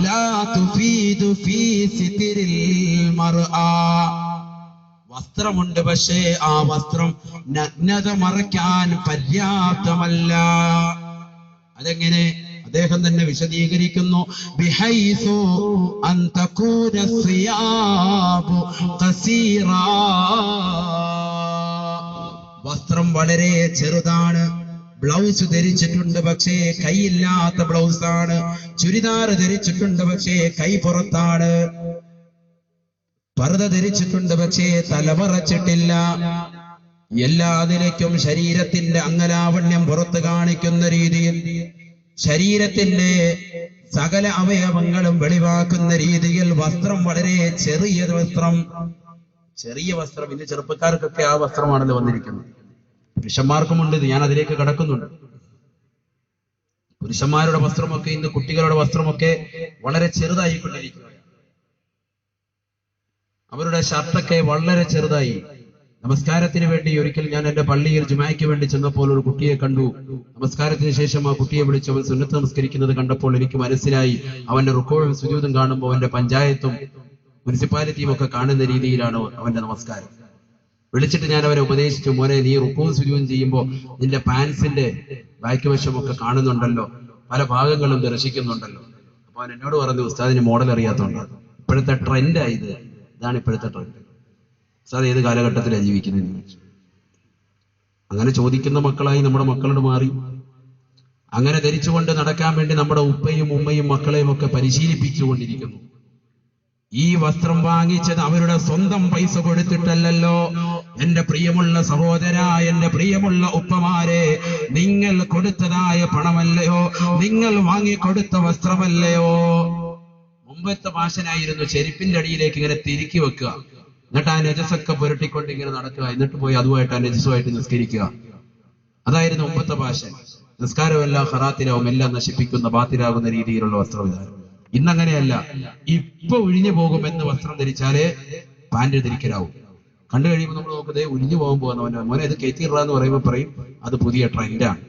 ലാ തുഫീദു ഫീ സിത്രിൽ മർആ, വസ്ത്രമുണ്ട് പക്ഷേ ആ വസ്ത്രം നഗ്നത മറയ്ക്കാൻ പര്യാപ്തമല്ല. അതെങ്ങനെ? അദ്ദേഹം തന്നെ വിശദീകരിക്കുന്നു. ബിഹൈസു അൻ തകൂന സിയാബു ഖസീറാ, വസ്ത്രം വളരെ ചെറുതാണ്. ബ്ലൗസ് ധരിച്ചിട്ടുണ്ട് പക്ഷേ കൈയില്ലാത്ത ബ്ലൗസാണ്. ചുരിദാർ ധരിച്ചിട്ടുണ്ട് പക്ഷേ കൈ പുറത്താണ്. പർദ്ദ ധരിച്ചിട്ടുണ്ട് പക്ഷേ തലമറച്ചിട്ടില്ല. എല്ലാ നിലയ്ക്കും ശരീരത്തിന്റെ അംഗലാവണ്യം പുറത്ത് കാണിക്കുന്ന രീതിയിൽ, ശരീരത്തിന്റെ സകല അവയവങ്ങളും വെളിവാക്കുന്ന രീതിയിൽ വസ്ത്രം വളരെ ചെറിയ വസ്ത്രം. ചെറിയ വസ്ത്രം ഇന്ന് ചെറുപ്പക്കാർക്കൊക്കെ ആ വസ്ത്രമാണല്ലോ വന്നിരിക്കുന്നത്. പുരുഷന്മാർക്കുമുണ്ട്, ഞാൻ അതിലേക്ക് കടക്കുന്നുണ്ട്. പുരുഷന്മാരുടെ വസ്ത്രമൊക്കെ ഇന്ന്, കുട്ടികളുടെ വസ്ത്രമൊക്കെ വളരെ ചെറുതായിക്കൊണ്ടിരിക്കുകയാണ്. അവരുടെ ഷർട്ടൊക്കെ വളരെ ചെറുതായി. നമസ്കാരത്തിന് വേണ്ടി ഒരിക്കൽ ഞാൻ എന്റെ പള്ളിയിൽ ജുമായ്ക്ക് വേണ്ടി ചെന്നപ്പോൾ ഒരു കുട്ടിയെ കണ്ടു. നമസ്കാരത്തിന് ശേഷം ആ കുട്ടിയെ വിളിച്ച് അവൻ സുന്നത്ത് നമസ്കരിക്കുന്നത് കണ്ടപ്പോൾ എനിക്ക് മനസ്സിലായി, അവന്റെ റുക്കോഴും സുജൂദും കാണുമ്പോൾ അവന്റെ പഞ്ചായത്തും മുനിസിപ്പാലിറ്റിയും ഒക്കെ കാണുന്ന രീതിയിലാണ് അവന്റെ നമസ്കാരം. വിളിച്ചിട്ട് ഞാൻ അവരെ ഉപദേശിച്ചു, മോനെ നീ റുക്കോവും സുജൂദും ചെയ്യുമ്പോൾ നിന്റെ പാൻസിന്റെ ബാക്ക് വശമൊക്കെ കാണുന്നുണ്ടല്ലോ, പല ഭാഗങ്ങളും ദർശിക്കുന്നുണ്ടല്ലോ. അപ്പൊ അവൻ എന്നോട് പറഞ്ഞു, ഉസ്താദിന് മോഡൽ അറിയാത്തതുകൊണ്ട്. ഇപ്പോഴത്തെ ട്രെൻഡായത്, ഇതാണ് ഇപ്പോഴത്തെ ട്രെൻഡ്. ഉസ്താദ് ഏത് കാലഘട്ടത്തിലാണ് ജീവിക്കുന്നതെന്ന് ചോദിച്ചു. അങ്ങനെ ചോദിക്കുന്ന മക്കളായി നമ്മുടെ മക്കളോട് മാറി. അങ്ങനെ ധരിച്ചുകൊണ്ട് നടക്കാൻ വേണ്ടി നമ്മുടെ ഉപ്പയും ഉമ്മയും മക്കളെയും ഒക്കെ പരിശീലിപ്പിച്ചുകൊണ്ടിരിക്കുന്നു. ഈ വസ്ത്രം വാങ്ങിച്ചത് അവരുടെ സ്വന്തം പൈസ കൊടുത്തിട്ടല്ലല്ലോ. എന്റെ പ്രിയമുള്ള സഹോദര, എന്റെ പ്രിയമുള്ള ഉപ്പമാരെ, നിങ്ങൾ കൊടുത്തതായ പണമല്ലയോ, നിങ്ങൾ വാങ്ങിക്കൊടുത്ത വസ്ത്രമല്ലയോ. മുമ്പത്തെ ഭാഷനായിരുന്നു ചെരുപ്പിന്റെ അടിയിലേക്ക് ഇങ്ങനെ തിരുക്കി വെക്കുക, എന്നിട്ട് ആ നജസൊക്കെ പുരട്ടിക്കൊണ്ട് ഇങ്ങനെ നടക്കുക, എന്നിട്ട് പോയി അതുമായിട്ട് ആ നജസുമായിട്ട് നിസ്കരിക്കുക. അതായിരുന്നു മുമ്പത്തെ ഭാഷ. നിസ്കാരമെല്ലാം ഖറാത്തിലാവും, എല്ലാം നശിപ്പിക്കുന്ന ബാത്തിലാകുന്ന രീതിയിലുള്ള വസ്ത്രവിധാനം. ഇന്നങ്ങനെയല്ല. ഇപ്പൊ ഒഴിഞ്ഞു പോകുമെന്ന് വസ്ത്രം ധരിച്ചാലേ പാന്റ് ധരിക്കലാവും. കണ്ടു കഴിയുമ്പോൾ നമ്മൾ നോക്കുന്നത് ഒഴിഞ്ഞു പോകാൻ പോകുന്നവന്റെ മോനെ ഇത് കേറ്റിറ എന്ന് പറയുമ്പോൾ പറയും അത് പുതിയ ട്രെൻഡാണ്.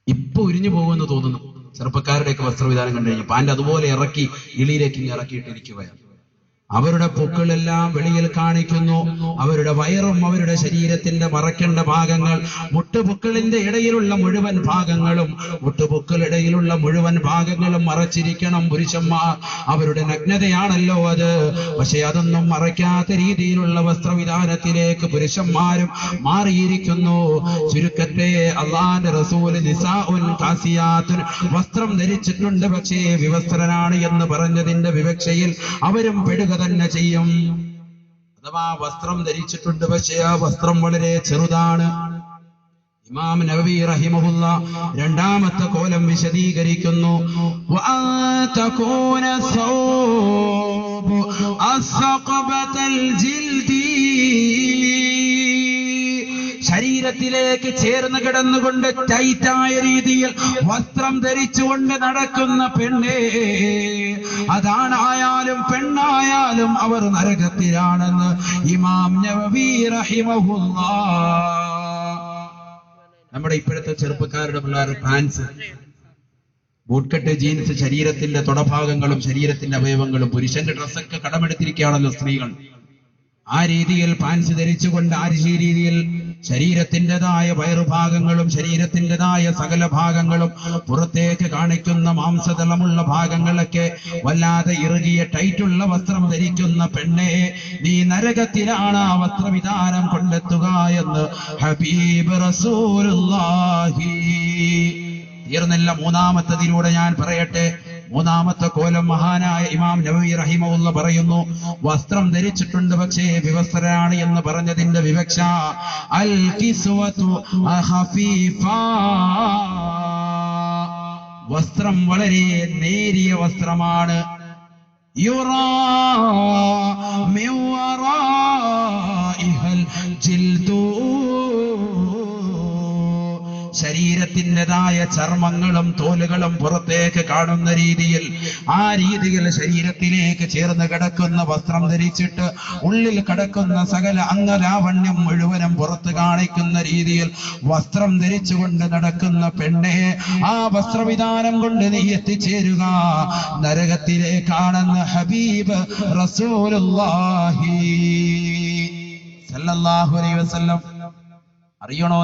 ഇപ്പൊ ഒഴിഞ്ഞു പോകുമെന്ന് തോന്നുന്നു. ചെറുപ്പക്കാരുടെയൊക്കെ വസ്ത്രവിധാനം കണ്ടു കഴിഞ്ഞാൽ പാന്റ് അതുപോലെ ഇറക്കി ഇളിയിലേക്ക് ഇറക്കിയിട്ടിരിക്കുകയാണ്. അവരുടെ പൊക്കിളെല്ലാം വെളിയിൽ കാണിക്കുന്നു. അവരുടെ വയറും അവരുടെ ശരീരത്തിന്റെ മറക്കേണ്ട ഭാഗങ്ങൾ, മുട്ടുപൊക്കിളിന്റെ ഇടയിലുള്ള മുഴുവൻ ഭാഗങ്ങളും മുട്ടുപൊക്കിളിടയിലുള്ള മുഴുവൻ ഭാഗങ്ങളും മറച്ചിരിക്കണം പുരുഷന്മാർ. അവരുടെ നഗ്നതയാണല്ലോ അത്. പക്ഷെ അതൊന്നും മറയ്ക്കാത്ത രീതിയിലുള്ള വസ്ത്രവിധാനത്തിലേക്ക് പുരുഷന്മാരും മാറിയിരിക്കുന്നു. ചുരുക്കത്തെ അള്ളാന്റെ റസൂൽ നിസാഉൻ കാസിയാത്തുൻ വസ്ത്രം ധരിച്ചിട്ടുണ്ട്, പക്ഷേ വിവസ്ത്രനാണ് എന്ന് പറഞ്ഞതിന്റെ വിവക്ഷയിൽ അവരും പെടുക തന്നെ ചെയ്യും. അഥവാ വസ്ത്രം ധരിച്ചിട്ടുണ്ട്, പക്ഷേ ആ വസ്ത്രം വളരെ ചെറുതാണ്. ഇമാം നവവി റഹിമഹുല്ല രണ്ടാമത്തെ കോലം വിശദീകരിക്കുന്നു. ശരീരത്തിലേക്ക് ചേർന്ന് കിടന്നുകൊണ്ട് ടൈറ്റായ രീതിയിൽ വസ്ത്രം ധരിച്ചുകൊണ്ട് നടക്കുന്ന പെണ്ണേ, അതാണായാലും പെണ്ണായാലും അവർ നരകത്തിലാണെന്ന് ഇമാം നവവി റഹിമഹുല്ലാഹ്. നമ്മുടെ ഇപ്പോഴത്തെ ചെറുപ്പക്കാരുടെ പിള്ളേർ പാൻസ്, ബൂട്ട്കട്ട്, ജീൻസ്, ശരീരത്തിന്റെ തൊടഭാഗങ്ങളും ശരീരത്തിന്റെ അവയവങ്ങളും, പുരുഷന്റെ ഡ്രസ്സൊക്കെ കടമെടുത്തിരിക്കുകയാണല്ലോ സ്ത്രീകൾ. ആ രീതിയിൽ പാൻസ് ധരിച്ചുകൊണ്ട് ആ രീതിയിൽ ശരീരത്തിൻ്റെതായ വയറുഭാഗങ്ങളും ശരീരത്തിൻ്റെതായ സകല ഭാഗങ്ങളും പുറത്തേക്ക് കാണിക്കുന്ന മാംസതലമുള്ള ഭാഗങ്ങളൊക്കെ വല്ലാതെ ഇറുകിയ ടൈറ്റുള്ള വസ്ത്രം ധരിക്കുന്ന പെണ്ണെ, നീ നരകത്തിലാണ് ആ വസ്ത്രവിധാനം കൊണ്ടെത്തുക എന്ന് ഹബീബ് റസൂലുള്ളാഹി. തീർന്നില്ല, മൂന്നാമത്തതിലൂടെ ഞാൻ പറയട്ടെ. മൂന്നാമത്തെ കോലം മഹാനായ ഇമാം നവവി റഹിമഹുല്ല പറയുന്നു, വസ്ത്രം ധരിച്ചിട്ടുണ്ട് പക്ഷേ വിവസ്ത്രനാണ് എന്ന് പറഞ്ഞതിന്റെ വിവക്ഷ അൽ കിസ്വതു ഖഫീഫ, വസ്ത്രം വളരെ നേരിയ വസ്ത്രമാണ്. യുറാ മിൻ വറാഇഹൽ ജിൽദു, ശരീരത്തിൻ്റെതായ ചർമ്മങ്ങളും തോലുകളും പുറത്തേക്ക് കാണുന്ന രീതിയിൽ, ആ രീതിയിൽ ശരീരത്തിലേക്ക് ചേർന്ന് കിടക്കുന്ന വസ്ത്രം ധരിച്ചിട്ട് ഉള്ളിൽ കിടക്കുന്ന സകല അംഗലാവണ്യം മുഴുവനും പുറത്ത് കാണിക്കുന്ന രീതിയിൽ വസ്ത്രം ധരിച്ചുകൊണ്ട് നടക്കുന്ന പെണ്ണെ, ആ വസ്ത്രവിധാനം കൊണ്ട് നീ എത്തിച്ചേരുക നരകത്തിലേക്കാണെന്ന് ഹബീബ് റസൂലുള്ളാഹി സല്ലല്ലാഹു അലൈഹി വസല്ലം. അറിയണോ,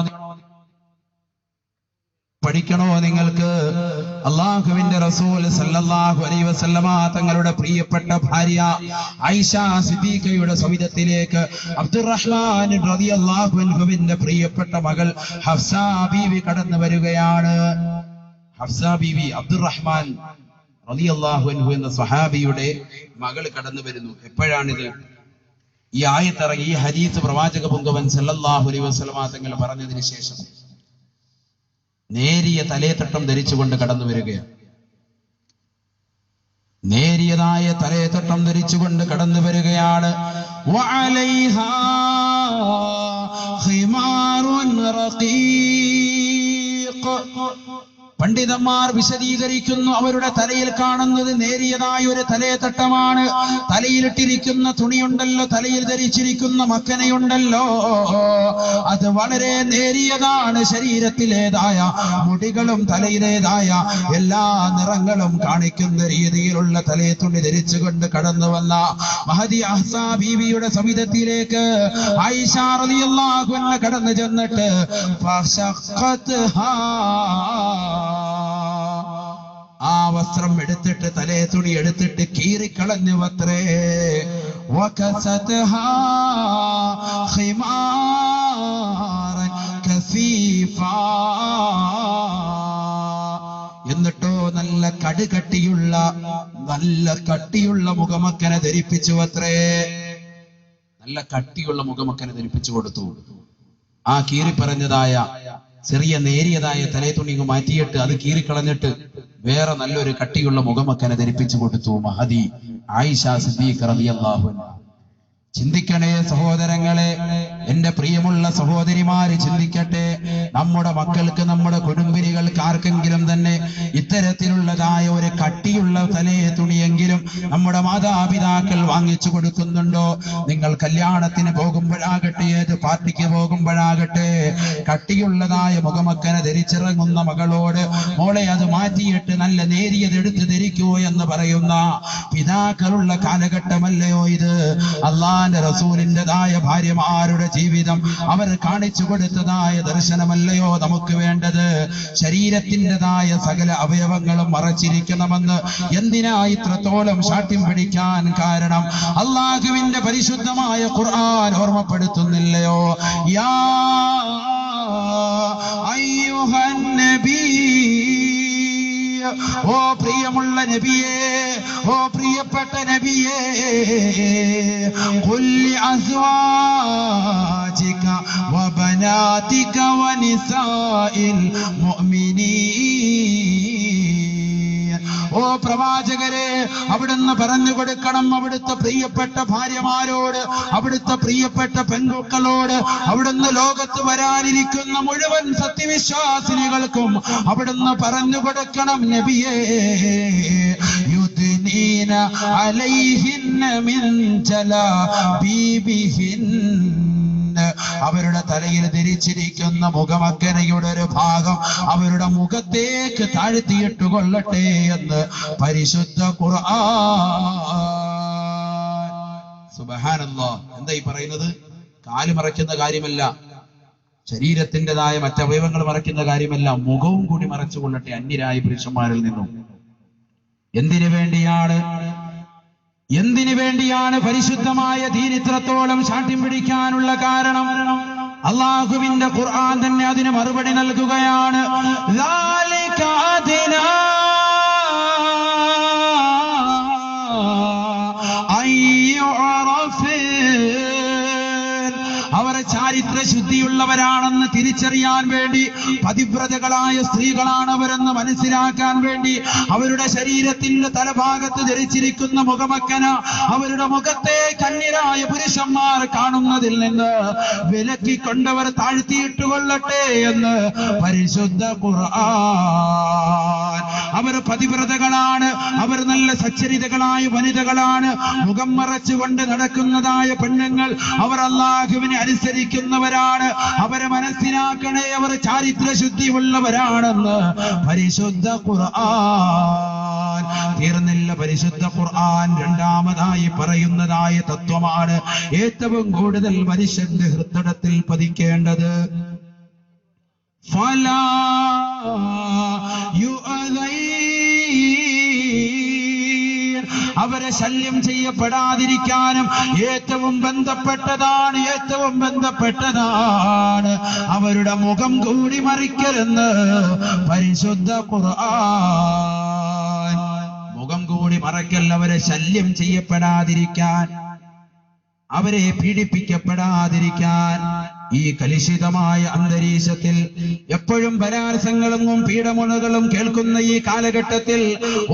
പഠിക്കണോ നിങ്ങൾക്ക്? അള്ളാഹുവിന്റെ റസൂൽ സല്ലല്ലാഹു അലൈഹി വസല്ലമ തങ്ങളുടെ പ്രിയപ്പെട്ട ഭാര്യ ആയിഷ സിദ്ദീഖയുടെ സവിധത്തിലേക്ക് അബ്ദുറഹ്മാൻ റളിയല്ലാഹു അൻഹുവിന്റെ പ്രിയപ്പെട്ട മകൾ ഹഫ്സ ബീവി കടന്നു വരികയാണ്. ഹഫ്സ ബീവി അബ്ദുറഹ്മാൻ റളിയല്ലാഹു അൻഹു എന്ന സ്വഹാബിയുടെ മകൾ കടന്നു വരുന്നു. എപ്പോഴാണിത്? ഈ ആയത്തിറങ്ങി, ഈ ഹദീസ് പ്രവാചക പുങ്കവൻ സല്ലല്ലാഹു അലൈഹി വസല്ലമ തങ്ങൾ പറഞ്ഞതിന് ശേഷം നേരിയ തലേത്തട്ടം ധരിച്ചുകൊണ്ട് കടന്നു വരികയാണ്. നേരിയതായ തലേത്തട്ടം ധരിച്ചുകൊണ്ട് കടന്നു വരികയാണ്. വഅലൈഹാ ഖിമാറുൻ റഖീഖ്. പണ്ഡിതന്മാർ വിശദീകരിക്കുന്നു, അവരുടെ തലയിൽ കാണുന്നത് നേരിയതായ ഒരു തലേത്തട്ടമാണ്. തലയിലിട്ടിരിക്കുന്ന തുണിയുണ്ടല്ലോ, തലയിൽ ധരിച്ചിരിക്കുന്ന മക്കനയുണ്ടല്ലോ, അത് വളരെ നേരിയതാണ്. ശരീരത്തിലേതായ മുടികളും തലയിലേതായ എല്ലാ നിറങ്ങളും കാണിക്കുന്ന രീതിയിലുള്ള തലയെ തുണി ധരിച്ചുകൊണ്ട് കടന്നു വന്ന മഹദി ഹഫ്സ ബീവിയുടെ സവിധത്തിലേക്ക് ആയിഷ റളിയല്ലാഹു അൻഹ കടന്നു ചെന്നിട്ട് ഫശഖത്ഹാ, ആ വസ്ത്രം എടുത്തിട്ട്, തലേ തുണി എടുത്തിട്ട് കീറിക്കളഞ്ഞു അത്രേ. വകസത്ഹാ ഖിമാറൻ കസീഫാ, എന്നിട്ടോ നല്ല കടുകട്ടിയുള്ള നല്ല കട്ടിയുള്ള മുഖമക്കനെ ധരിപ്പിച്ചു അത്രേ. നല്ല കട്ടിയുള്ള മുഖമക്കനെ ധരിപ്പിച്ചു കൊടുത്തു. ആ കീറി പറഞ്ഞതായ ചെറിയ നേരിയതായ തലേ തുണി മാറ്റിയിട്ട് അത് കീറിക്കളഞ്ഞിട്ട് വേറെ നല്ലൊരു കട്ടിയുള്ള മുഖമക്കനെ ധരിപ്പിച്ചു കൊടുത്തു മഹദി ആയിഷ സിദ്ദീഖ റളിയല്ലാഹു അൻഹ. ചിന്തിക്കണേ സഹോദരങ്ങളെ, എന്റെ പ്രിയമുള്ള സഹോദരിമാര് ചിന്തിക്കട്ടെ, നമ്മുടെ മക്കൾക്ക്, നമ്മുടെ കുടുംബിനികൾക്ക് ആർക്കെങ്കിലും തന്നെ ഇത്തരത്തിലുള്ളതായ ഒരു കട്ടിയുള്ള തലയെ തുണിയെങ്കിലും നമ്മുടെ മാതാപിതാക്കൾ വാങ്ങിച്ചു കൊടുക്കുന്നുണ്ടോ? നിങ്ങൾ കല്യാണത്തിന് പോകുമ്പോഴാകട്ടെ, ഏത് പാർട്ടിക്ക് പോകുമ്പോഴാകട്ടെ, കട്ടിയുള്ളതായ മുഖമക്കനെ ധരിച്ചിറങ്ങുന്ന മകളോട് മോളെ അത് മാറ്റിയിട്ട് നല്ല നേരിയത് എടുത്ത് ധരിക്കൂ എന്ന് പറയുന്ന പിതാക്കളുള്ള കാലഘട്ടമല്ലയോ ഇത്? അള്ളാന്റെ റസൂലിൻ്റെതായ ഭാര്യമാരുടെ ജീവിതം അവർ കാണിച്ചു കൊടുത്തതായ ദർശനമല്ലയോ നമുക്ക് വേണ്ടത്? ശരീരത്തിൻ്റെതായ സകല അവയവങ്ങളും മറച്ചിരിക്കണമെന്ന് എന്തിനാ ഇത്രത്തോളം ശാഠ്യം പിടിക്കാൻ കാരണം? അള്ളാഹുവിന്റെ പരിശുദ്ധമായ ഖുർആൻ ഓർമ്മപ്പെടുത്തുന്നില്ലയോ? യാ അയ്യുഹൻ നബി, ഓ പ്രിയമുള്ള നബിയേ, ഓ പ്രിയപ്പെട്ട നബിയേ, ഖുല്ലി അസ്വാജിക വബനാതിക വനിസാഇൽ മുഅ്മിനീൻ. ഓ പ്രവാചകരെ, അവിടുന്ന് പറഞ്ഞു കൊടുക്കണം അവിടുത്തെ പ്രിയപ്പെട്ട ഭാര്യമാരോട്, അവിടുത്തെ പ്രിയപ്പെട്ട പെൺകുട്ടികളോട്, അവിടുന്ന് ലോകത്ത് വരാനിരിക്കുന്ന മുഴുവൻ സത്യവിശ്വാസിനികൾക്കും അവിടുന്ന് പറഞ്ഞു കൊടുക്കണം, നബിയേ, യുദ്നീന അലൈഹിന്ന മിൻ ജലാബീബിഹിൻ, അവരുടെ തലയിൽ ധരിച്ചിരിക്കുന്ന മുഖമക്കനയുടെ ഒരു ഭാഗം അവരുടെ മുഖത്തേക്ക് താഴ്ത്തിയിട്ട് കൊള്ളട്ടെ എന്ന് പരിശുദ്ധ ഖുർആൻ. സുബ്ഹാനല്ലാഹ്. എന്താ ഈ പറയുന്നത്? കാല് മറയ്ക്കുന്ന കാര്യമല്ല, ശരീരത്തിൻ്റെതായ മറ്റവയവങ്ങൾ മറയ്ക്കുന്ന കാര്യമല്ല, മുഖവും കൂടി മറച്ചു കൊള്ളട്ടെ അന്യരായ പുരുഷന്മാരിൽ നിന്നും. എന്തിനു വേണ്ടിയാണ് പരിശുദ്ധമായ ദീൻ ഇത്രത്തോളം ശാഠ്യം പിടിക്കാനുള്ള കാരണം? അള്ളാഹുവിന്റെ ഖുർആൻ തന്നെ അതിന് മറുപടി നൽകുകയാണ്. ذَلِكَ أَدْنَىٰ أَن يُعْرَفُوا, അവർ ചാരിത്ര ശുദ്ധിയുള്ളവരാണെന്ന് തിരിച്ചറിയാൻ വേണ്ടി, പതിവ്രതകളായ സ്ത്രീകളാണ് അവരെന്ന് മനസ്സിലാക്കാൻ വേണ്ടി, അവരുടെ ശരീരത്തിന്റെ തലഭാഗത്ത് ധരിച്ചിരിക്കുന്ന മുഖമക്കന അവരുടെ മുഖത്തെ കന്യരായ പുരുഷന്മാർ കാണുന്നതിൽ നിന്ന് വിലക്കിക്കൊണ്ടവർ താഴ്ത്തിയിട്ടുകൊള്ളട്ടെ എന്ന് പരിശുദ്ധ ഖുർആൻ. അവർ പതിവ്രതകളാണ്, അവർ നല്ല സച്ചരിതകളായ വനിതകളാണ്, മുഖം മറച്ചുകൊണ്ട് നടക്കുന്നതായ പെണ്ണുങ്ങൾ അവർ അല്ലാഹുവിനെ അനുസരിക്കുന്നവരാണ്. അവരെ മനസ്സിലാക്കണേ, അവർ ചാരിത്ര ശുദ്ധിയുള്ളവരാണെന്ന് പരിശുദ്ധ ഖുർആൻ. തീർന്നില്ല, പരിശുദ്ധ ഖുർആൻ രണ്ടാമതായി പറയുന്നതായ തത്വമാണ് ഏറ്റവും കൂടുതൽ മനുഷ്യന്റെ ഹൃദയത്തിൽ പതിക്കേണ്ടത്. ഫലാ യുഅദൈൻ, അവരെ ശല്യം ചെയ്യപ്പെടാതിരിക്കാനും ഏറ്റവും ബന്ധപ്പെട്ടതാണ് അവരുടെ മുഖം കൂടി മറിക്കലെന്ന് പരിശുദ്ധ ഖുർആൻ. മുഖം കൂടി മറയ്ക്കൽ, അവരെ ശല്യം ചെയ്യപ്പെടാതിരിക്കാൻ, അവരെ പീഡിപ്പിക്കപ്പെടാതിരിക്കാൻ. ഈ കലുഷിതമായ അന്തരീക്ഷത്തിൽ എപ്പോഴും ബലാത്സംഗങ്ങളും പീഡമുണകളും കേൾക്കുന്ന ഈ കാലഘട്ടത്തിൽ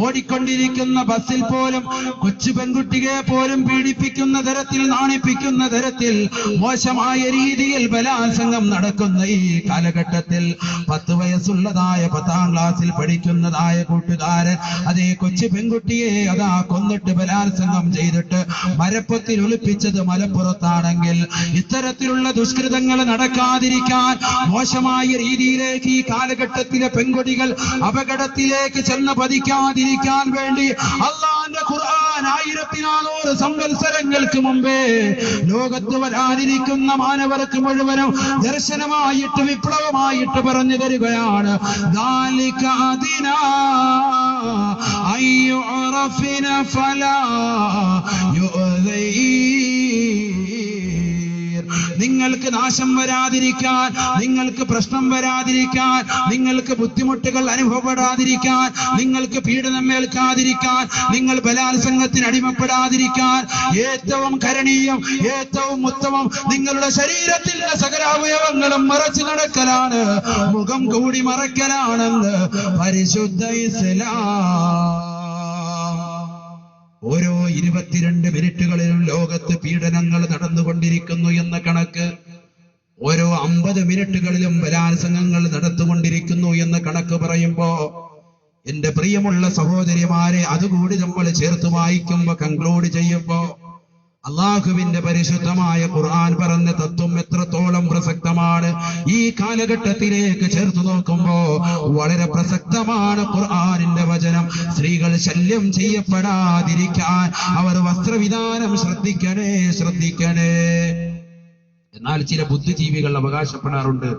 ഓടിക്കൊണ്ടിരിക്കുന്ന ബസ്സിൽ പോലും കൊച്ചു പെൺകുട്ടിയെ പോലും പീഡിപ്പിക്കുന്ന തരത്തിൽ, നാണിപ്പിക്കുന്ന തരത്തിൽ മോശമായ രീതിയിൽ ബലാത്സംഗം നടക്കുന്ന ഈ കാലഘട്ടത്തിൽ 10 വയസ്സുള്ളതായ 10ാം ക്ലാസ്സിൽ പഠിക്കുന്നതായ കൂട്ടുകാരൻ അതേ കൊച്ചു പെൺകുട്ടിയെ അതാ കൊന്നിട്ട് ബലാത്സംഗം ചെയ്തിട്ട് മരപ്പൊത്തിൽ ഒളിപ്പിച്ചത് മലപ്പുറത്താണെങ്കിൽ, ഇത്തരത്തിലുള്ള ദുഷ്കൃതങ്ങൾ നടക്കാതിരിക്കാൻ, മോശമായ രീതിയിലേക്ക് ഈ കാലഘട്ടത്തിലെ പെൺകുട്ടികൾ അപകടത്തിലേക്ക് ചെന്ന് പതിക്കാതിരിക്കാൻ വേണ്ടി അല്ലാഹുവിന്റെ ഖുർആൻ 1400 സംവത്സരങ്ങൾക്ക് മുമ്പേ ലോകത്ത് വരാനിരിക്കുന്ന മാനവർക്ക് മുഴുവനും ദർശനമായിട്ട്, വിപ്ലവമായിട്ട് പറഞ്ഞു തരികയാണ്. ذَلِكَ أَدْنَىٰ أَن يُعْرَفْنَ فَلَا يُؤْذَيْنَ. നിങ്ങൾക്ക് നാശം വരാതിരിക്കാൻ, നിങ്ങൾക്ക് പ്രശ്നം വരാതിരിക്കാൻ, നിങ്ങൾക്ക് ബുദ്ധിമുട്ടുകൾ അനുഭവപ്പെടാതിരിക്കാൻ, നിങ്ങൾക്ക് പീഡനം ഏൽക്കാതിരിക്കാൻ, നിങ്ങൾ ബലാത്സംഗത്തിന് അടിമപ്പെടാതിരിക്കാൻ ഏറ്റവും കരണീയം, ഏറ്റവും ഉത്തമം നിങ്ങളുടെ ശരീരത്തിന്റെ സകല അവയവങ്ങളും മറച്ചു നടക്കലാണ്, മുഖം കൂടി മറക്കലാണെന്ന് പരിശുദ്ധ ഇസ്ലാം. ഓരോ 22 മിനിറ്റുകളിലും ലോകത്ത് പീഡനങ്ങൾ നടന്നുകൊണ്ടിരിക്കുന്നു എന്ന കണക്ക്. ഓരോ 50 മിനിറ്റുകളിലും ബലാത്സംഗങ്ങൾ നടത്തുകൊണ്ടിരിക്കുന്നു എന്ന് കണക്ക് പറയുമ്പോ എന്റെ പ്രിയമുള്ള സഹോദരിമാരെ, അതുകൂടി നമ്മൾ ചേർത്ത് വായിക്കുമ്പോ, കൺക്ലൂഡ് ചെയ്യുമ്പോ, അള്ളാഹുവിന്റെ പരിശുദ്ധമായ ഖുർആൻ പറഞ്ഞ തത്വം എത്രത്തോളം പ്രസക്തമാണ് ഈ കാലഘട്ടത്തിലേക്ക് ചേർത്ത് നോക്കുമ്പോ വളരെ പ്രസക്തമാണ് ഖുർആനിന്റെ വചനം. സ്ത്രീകൾ ശല്യം ചെയ്യപ്പെടാതിരിക്കാൻ അവർ വസ്ത്രവിധാനം ശ്രദ്ധിക്കണേ. എന്നാൽ ചില ബുദ്ധിജീവികൾ അവകാശപ്പെടാറുണ്ട്,